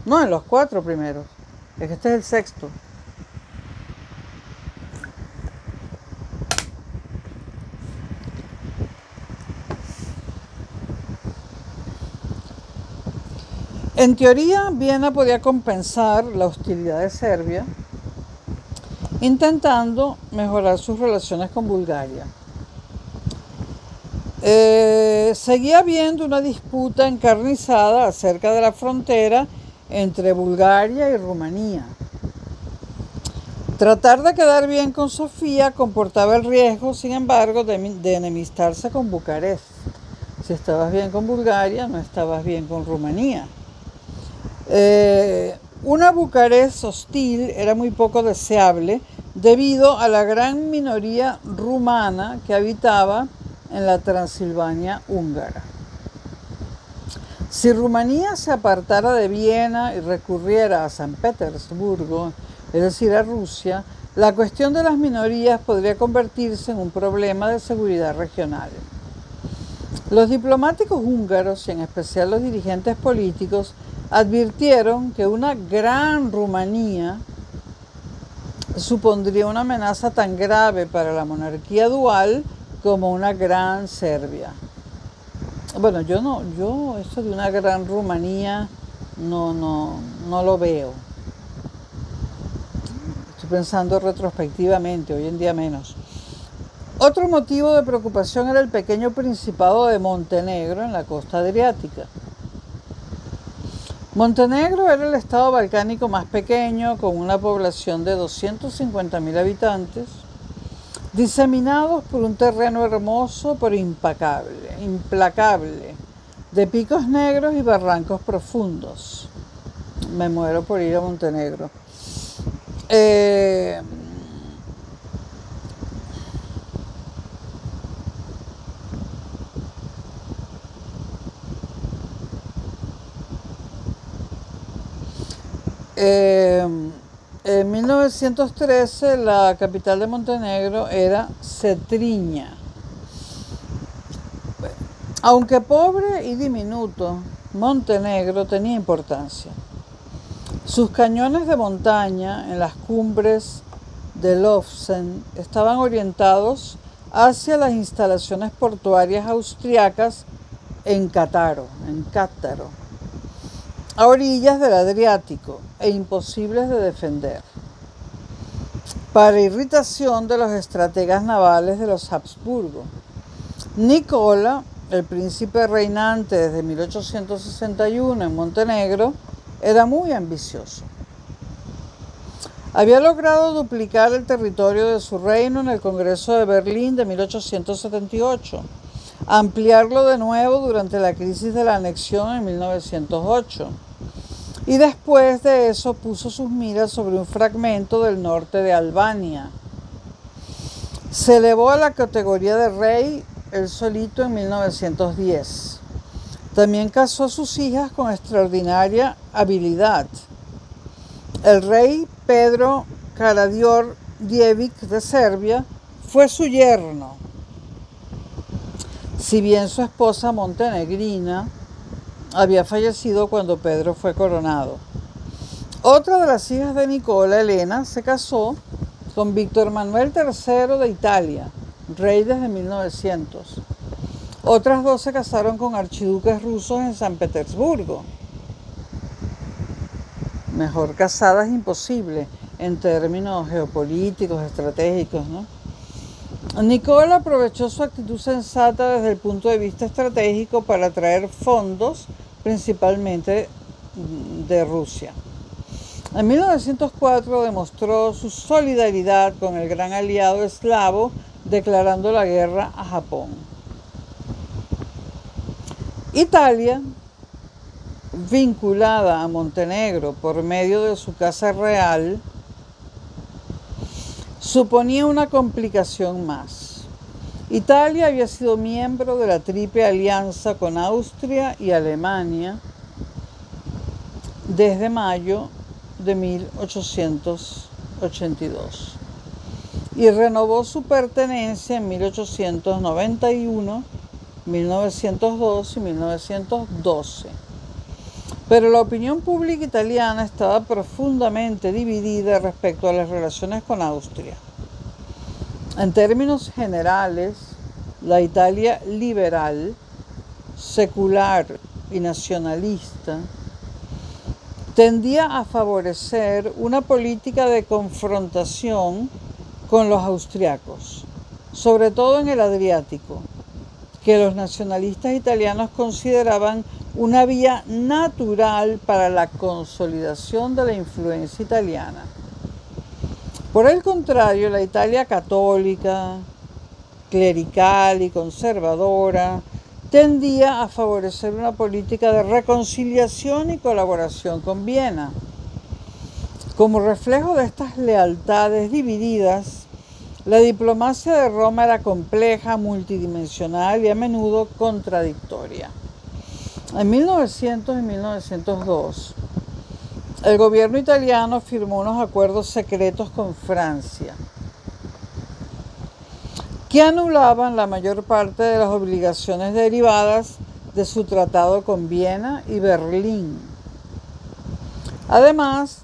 [SPEAKER 1] No, en los 4 primeros. Es que este es el 6º. En teoría, Viena podía compensar la hostilidad de Serbia intentando mejorar sus relaciones con Bulgaria. Seguía habiendo una disputa encarnizada acerca de la frontera entre Bulgaria y Rumanía. Tratar de quedar bien con Sofía comportaba el riesgo, sin embargo, de enemistarse con Bucarest. Si estabas bien con Bulgaria, no estabas bien con Rumanía. Una Bucarest hostil era muy poco deseable debido a la gran minoría rumana que habitaba en la Transilvania húngara. Si Rumanía se apartara de Viena y recurriera a San Petersburgo, es decir, a Rusia, la cuestión de las minorías podría convertirse en un problema de seguridad regional. Los diplomáticos húngaros, y en especial los dirigentes políticos, advirtieron que una gran Rumanía supondría una amenaza tan grave para la monarquía dual como una gran Serbia. Bueno, yo esto de una gran Rumanía no lo veo. Estoy pensando retrospectivamente, hoy en día menos. Otro motivo de preocupación era el pequeño principado de Montenegro en la costa adriática. Montenegro era el estado balcánico más pequeño, con una población de 250.000 habitantes, diseminados por un terreno hermoso pero implacable, de picos negros y barrancos profundos. Me muero por ir a Montenegro. En 1913 la capital de Montenegro era Cetinje. Aunque pobre y diminuto, Montenegro tenía importancia. Sus cañones de montaña en las cumbres de Lovćen estaban orientados hacia las instalaciones portuarias austriacas en Cátaro, a orillas del Adriático e imposibles de defender, para irritación de los estrategas navales de los Habsburgo. Nicola, el príncipe reinante desde 1861 en Montenegro, era muy ambicioso. Había logrado duplicar el territorio de su reino en el Congreso de Berlín de 1878, ampliarlo de nuevo durante la crisis de la anexión en 1908, y después de eso puso sus miras sobre un fragmento del norte de Albania. Se elevó a la categoría de rey él solito en 1910. También casó a sus hijas con extraordinaria habilidad. El rey Pedro Karađorđević de Serbia fue su yerno, si bien su esposa montenegrina había fallecido cuando Pedro fue coronado. Otra de las hijas de Nicola, Elena, se casó con Víctor Manuel III de Italia, rey desde 1900. Otras dos se casaron con archiduques rusos en San Petersburgo. Mejor casadas imposible en términos geopolíticos, estratégicos, ¿no? Nicola aprovechó su actitud sensata desde el punto de vista estratégico para atraer fondos, principalmente de Rusia. En 1904 demostró su solidaridad con el gran aliado eslavo, declarando la guerra a Japón. Italia, vinculada a Montenegro por medio de su casa real, suponía una complicación más. Italia había sido miembro de la Triple Alianza con Austria y Alemania desde mayo de 1882 y renovó su pertenencia en 1891, 1902 y 1912. Pero la opinión pública italiana estaba profundamente dividida respecto a las relaciones con Austria. En términos generales, la Italia liberal, secular y nacionalista tendía a favorecer una política de confrontación con los austriacos, sobre todo en el Adriático, que los nacionalistas italianos consideraban una vía natural para la consolidación de la influencia italiana. Por el contrario, la Italia católica, clerical y conservadora tendía a favorecer una política de reconciliación y colaboración con Viena. Como reflejo de estas lealtades divididas, la diplomacia de Roma era compleja, multidimensional y a menudo contradictoria. En 1900 y 1902, el gobierno italiano firmó unos acuerdos secretos con Francia, que anulaban la mayor parte de las obligaciones derivadas de su tratado con Viena y Berlín. Además,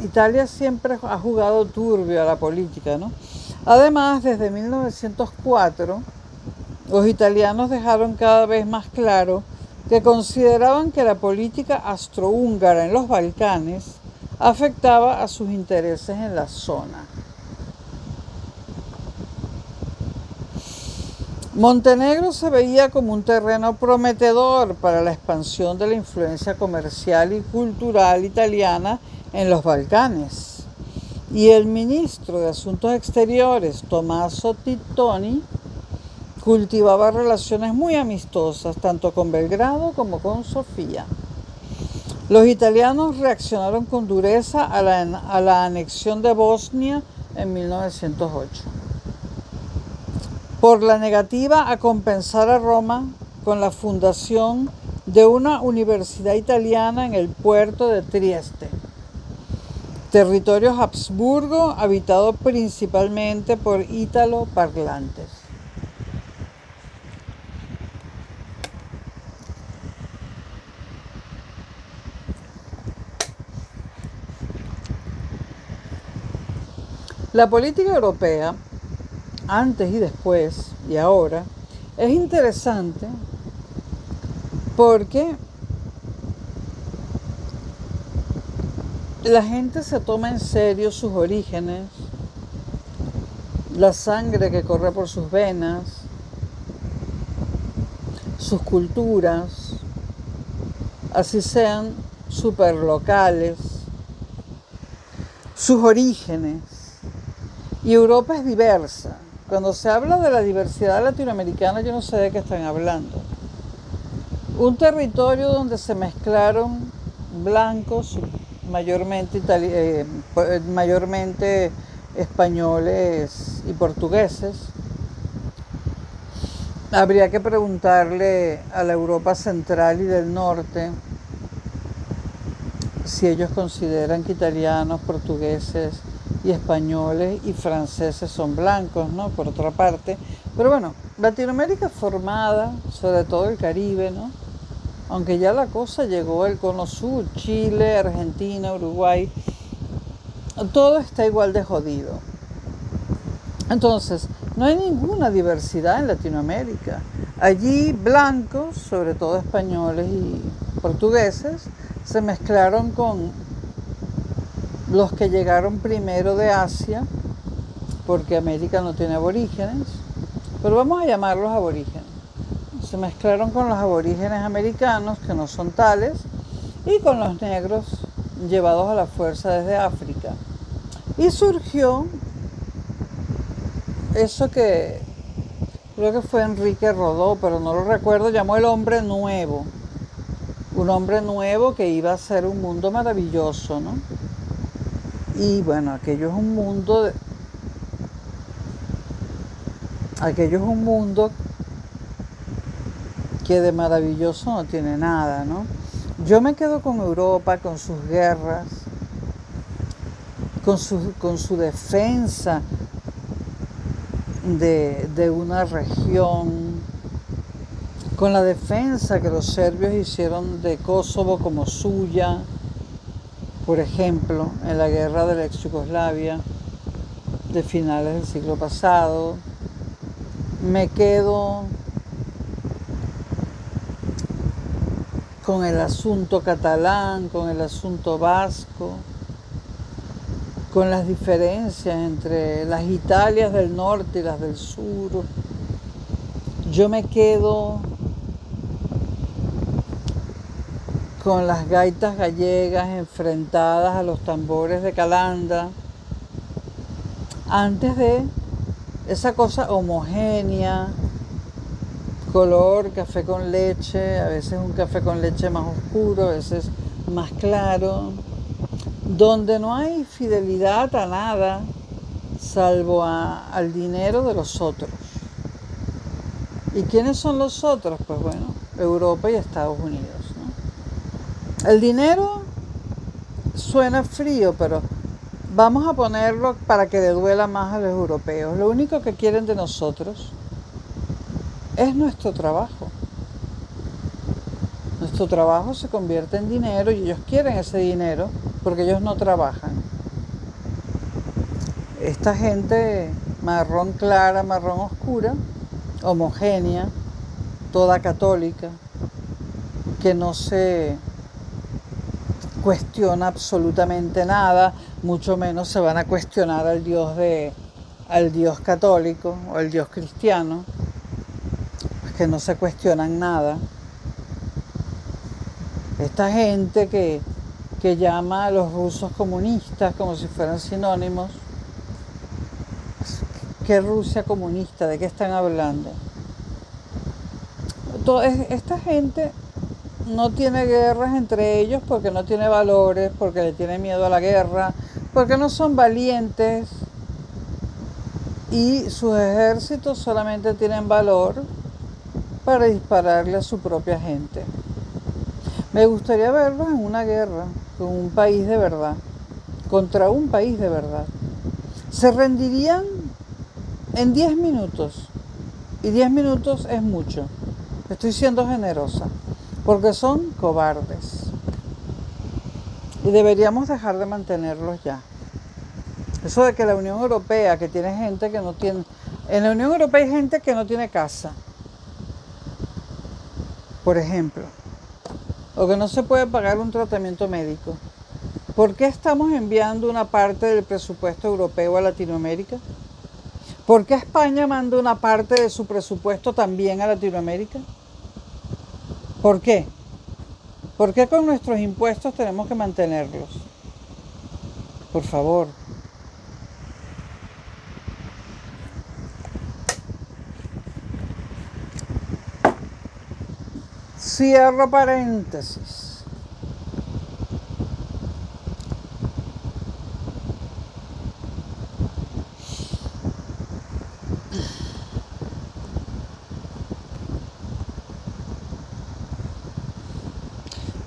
[SPEAKER 1] Italia siempre ha jugado turbio a la política, ¿no? Además, desde 1904, los italianos dejaron cada vez más claro que consideraban que la política austrohúngara en los Balcanes afectaba a sus intereses en la zona. Montenegro se veía como un terreno prometedor para la expansión de la influencia comercial y cultural italiana en los Balcanes. Y el ministro de Asuntos Exteriores, Tommaso Tittoni, cultivaba relaciones muy amistosas tanto con Belgrado como con Sofía. Los italianos reaccionaron con dureza a la anexión de Bosnia en 1908. Por la negativa a compensar a Roma con la fundación de una universidad italiana en el puerto de Trieste, territorio Habsburgo habitado principalmente por ítalo-parlantes. La política europea, antes y después, y ahora, es interesante porque la gente se toma en serio sus orígenes, la sangre que corre por sus venas, sus culturas, así sean superlocales, sus orígenes. Y Europa es diversa. Cuando se habla de la diversidad latinoamericana, yo no sé de qué están hablando. Un territorio donde se mezclaron blancos, mayormente españoles y portugueses. Habría que preguntarle a la Europa central y del norte si ellos consideran que italianos, portugueses y españoles y franceses son blancos, ¿no? Por otra parte. Pero bueno, Latinoamérica formada, sobre todo el Caribe, ¿no? Aunque ya la cosa llegó al cono sur, Chile, Argentina, Uruguay, todo está igual de jodido. Entonces, no hay ninguna diversidad en Latinoamérica. Allí blancos, sobre todo españoles y portugueses, se mezclaron con los que llegaron primero de Asia, porque América no tiene aborígenes, pero vamos a llamarlos aborígenes. Se mezclaron con los aborígenes americanos, que no son tales, y con los negros llevados a la fuerza desde África. Y surgió eso que creo que fue Enrique Rodó, pero no lo recuerdo, llamó el hombre nuevo. Un hombre nuevo que iba a ser un mundo maravilloso, ¿no? Y bueno, aquello es un mundo que de maravilloso no tiene nada, ¿no? Yo me quedo con Europa, con sus guerras, con su defensa de una región, con la defensa que los serbios hicieron de Kosovo como suya, por ejemplo, en la guerra de la ex Yugoslavia de finales del siglo pasado. Me quedo con el asunto catalán, con el asunto vasco, con las diferencias entre las Italias del norte y las del sur. Yo me quedo con las gaitas gallegas enfrentadas a los tambores de Calanda, antes de esa cosa homogénea, color café con leche, a veces un café con leche más oscuro, a veces más claro, donde no hay fidelidad a nada, salvo al dinero de los otros. ¿Y quiénes son los otros? Pues bueno, Europa y Estados Unidos, ¿no? El dinero suena frío, pero vamos a ponerlo para que le duela más a los europeos. Lo único que quieren de nosotros es nuestro trabajo. Nuestro trabajo se convierte en dinero y ellos quieren ese dinero porque ellos no trabajan. Esta gente marrón clara, marrón oscura, homogénea, toda católica, que no se cuestiona absolutamente nada, mucho menos se van a cuestionar al Dios católico o al Dios cristiano. que no se cuestionan nada. Esta gente que llama a los rusos comunistas como si fueran sinónimos. ¿Qué Rusia comunista? ¿De qué están hablando? Esta gente no tiene guerras entre ellos porque no tiene valores, porque le tiene miedo a la guerra, porque no son valientes y sus ejércitos solamente tienen valor para dispararle a su propia gente. Me gustaría verlos en una guerra con un país de verdad, contra un país de verdad. Se rendirían en 10 minutos, y 10 minutos es mucho. Estoy siendo generosa, porque son cobardes. Y deberíamos dejar de mantenerlos ya. Eso de que la Unión Europea, que tiene gente que no tiene... En la Unión Europea hay gente que no tiene casa, por ejemplo, o que no se puede pagar un tratamiento médico. ¿Por qué estamos enviando una parte del presupuesto europeo a Latinoamérica? ¿Por qué España manda una parte de su presupuesto también a Latinoamérica? ¿Por qué? ¿Por qué con nuestros impuestos tenemos que mantenerlos? Por favor. Cierro paréntesis.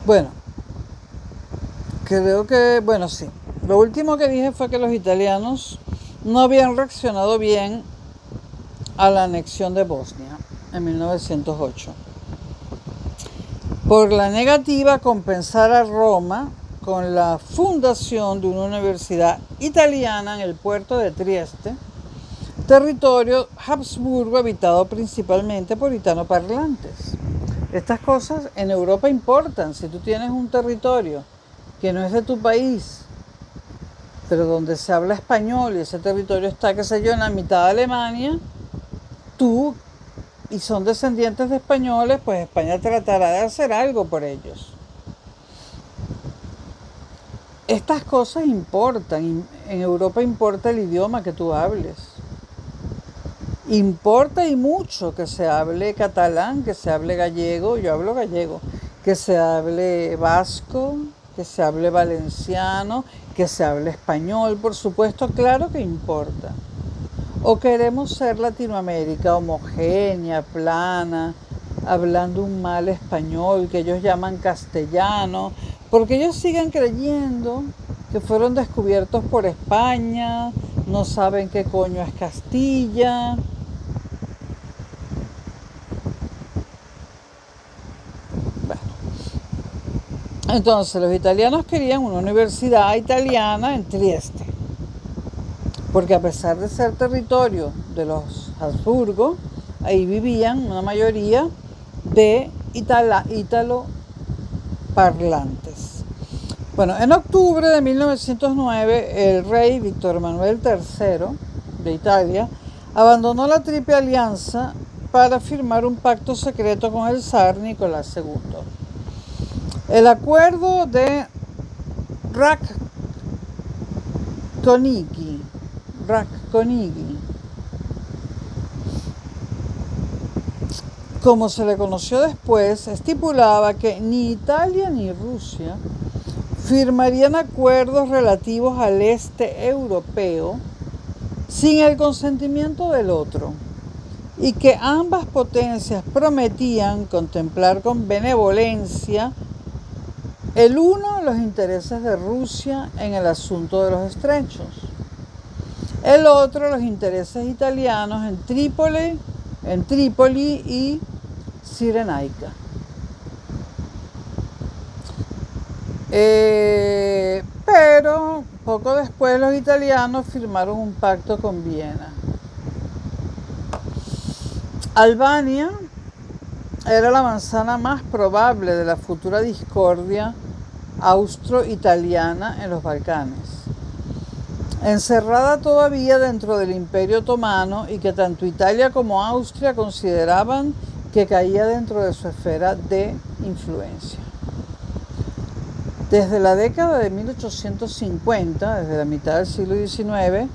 [SPEAKER 1] Bueno, creo que, bueno, sí. Lo último que dije fue que los italianos no habían reaccionado bien a la anexión de Bosnia en 1908. Por la negativa a compensar a Roma con la fundación de una universidad italiana en el puerto de Trieste, territorio Habsburgo habitado principalmente por itanoparlantes. Estas cosas en Europa importan. Si tú tienes un territorio que no es de tu país, pero donde se habla español y ese territorio está, qué sé yo, en la mitad de Alemania, tú, y son descendientes de españoles, pues España tratará de hacer algo por ellos. Estas cosas importan. En Europa importa el idioma que tú hables. Importa y mucho que se hable catalán, que se hable gallego, yo hablo gallego, que se hable vasco, que se hable valenciano, que se hable español, por supuesto, claro que importa. ¿O queremos ser Latinoamérica homogénea, plana, hablando un mal español que ellos llaman castellano? Porque ellos siguen creyendo que fueron descubiertos por España, no saben qué coño es Castilla. Bueno. Entonces, los italianos querían una universidad italiana en Trieste, porque a pesar de ser territorio de los Habsburgo, ahí vivían una mayoría de ítalo-parlantes. Bueno, en octubre de 1909, el rey Víctor Manuel III de Italia abandonó la Triple Alianza para firmar un pacto secreto con el zar Nicolás II. El acuerdo de Racconigi, como se le conoció después, estipulaba que ni Italia ni Rusia firmarían acuerdos relativos al este europeo sin el consentimiento del otro, y que ambas potencias prometían contemplar con benevolencia el uno los intereses de Rusia en el asunto de los estrechos, el otro los intereses italianos en Trípoli y Cirenaica. Pero poco después los italianos firmaron un pacto con Viena. Albania era la manzana más probable de la futura discordia austro-italiana en los Balcanes, encerrada todavía dentro del Imperio Otomano, y que tanto Italia como Austria consideraban que caía dentro de su esfera de influencia. Desde la década de 1850, desde la mitad del siglo XIX,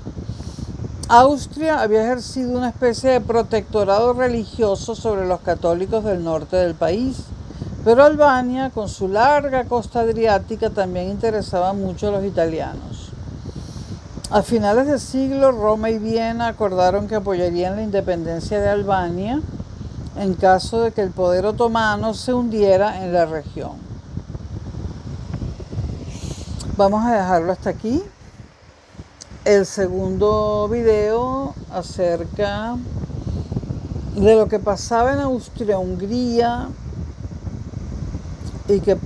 [SPEAKER 1] Austria había ejercido una especie de protectorado religioso sobre los católicos del norte del país, pero Albania, con su larga costa adriática, también interesaba mucho a los italianos. A finales del siglo, Roma y Viena acordaron que apoyarían la independencia de Albania en caso de que el poder otomano se hundiera en la región. Vamos a dejarlo hasta aquí. El segundo video acerca de lo que pasaba en Austria-Hungría y que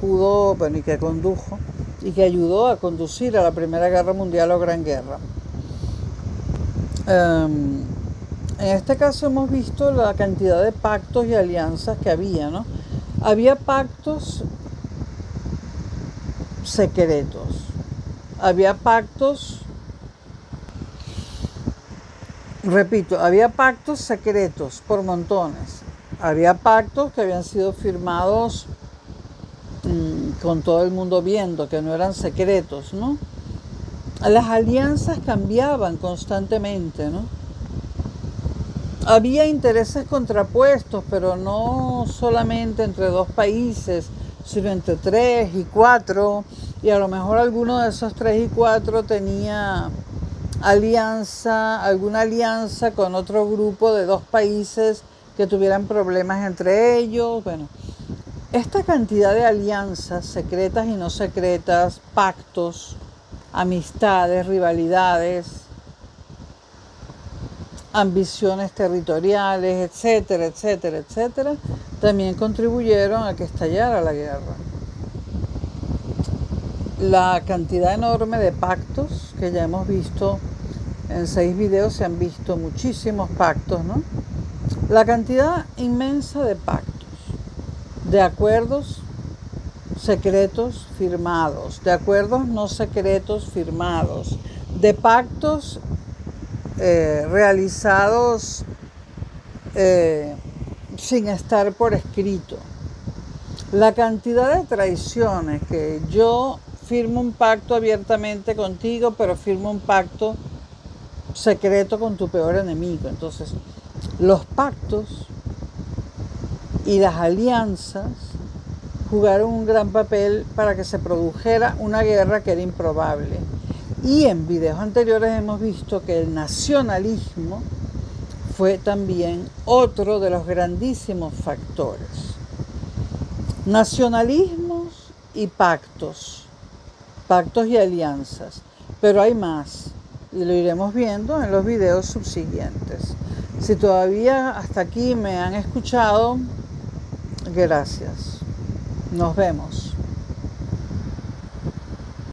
[SPEAKER 1] condujo y que ayudó a conducir a la Primera Guerra Mundial o Gran Guerra. En este caso hemos visto la cantidad de pactos y alianzas que había, ¿no? Había pactos secretos, había pactos, repito, había pactos secretos por montones, había pactos que habían sido firmados con todo el mundo viendo, que no eran secretos, ¿no? Las alianzas cambiaban constantemente, ¿no? Había intereses contrapuestos, pero no solamente entre dos países, sino entre 3 y 4, y a lo mejor alguno de esos 3 y 4 tenía alguna alianza con otro grupo de 2 países que tuvieran problemas entre ellos. Bueno, esta cantidad de alianzas secretas y no secretas, pactos, amistades, rivalidades, ambiciones territoriales, etcétera, etcétera, etcétera, también contribuyeron a que estallara la guerra. La cantidad enorme de pactos que ya hemos visto en 6 videos, se han visto muchísimos pactos, ¿no? La cantidad inmensa de pactos, de acuerdos secretos firmados, de acuerdos no secretos firmados, de pactos realizados sin estar por escrito. La cantidad de traiciones, que yo firmo un pacto abiertamente contigo, pero firmo un pacto secreto con tu peor enemigo. Entonces, los pactos y las alianzas jugaron un gran papel para que se produjera una guerra que era improbable. Y en videos anteriores hemos visto que el nacionalismo fue también otro de los grandísimos factores. Nacionalismos y pactos y alianzas, pero hay más y lo iremos viendo en los videos subsiguientes. Si todavía hasta aquí me han escuchado, gracias. Nos vemos.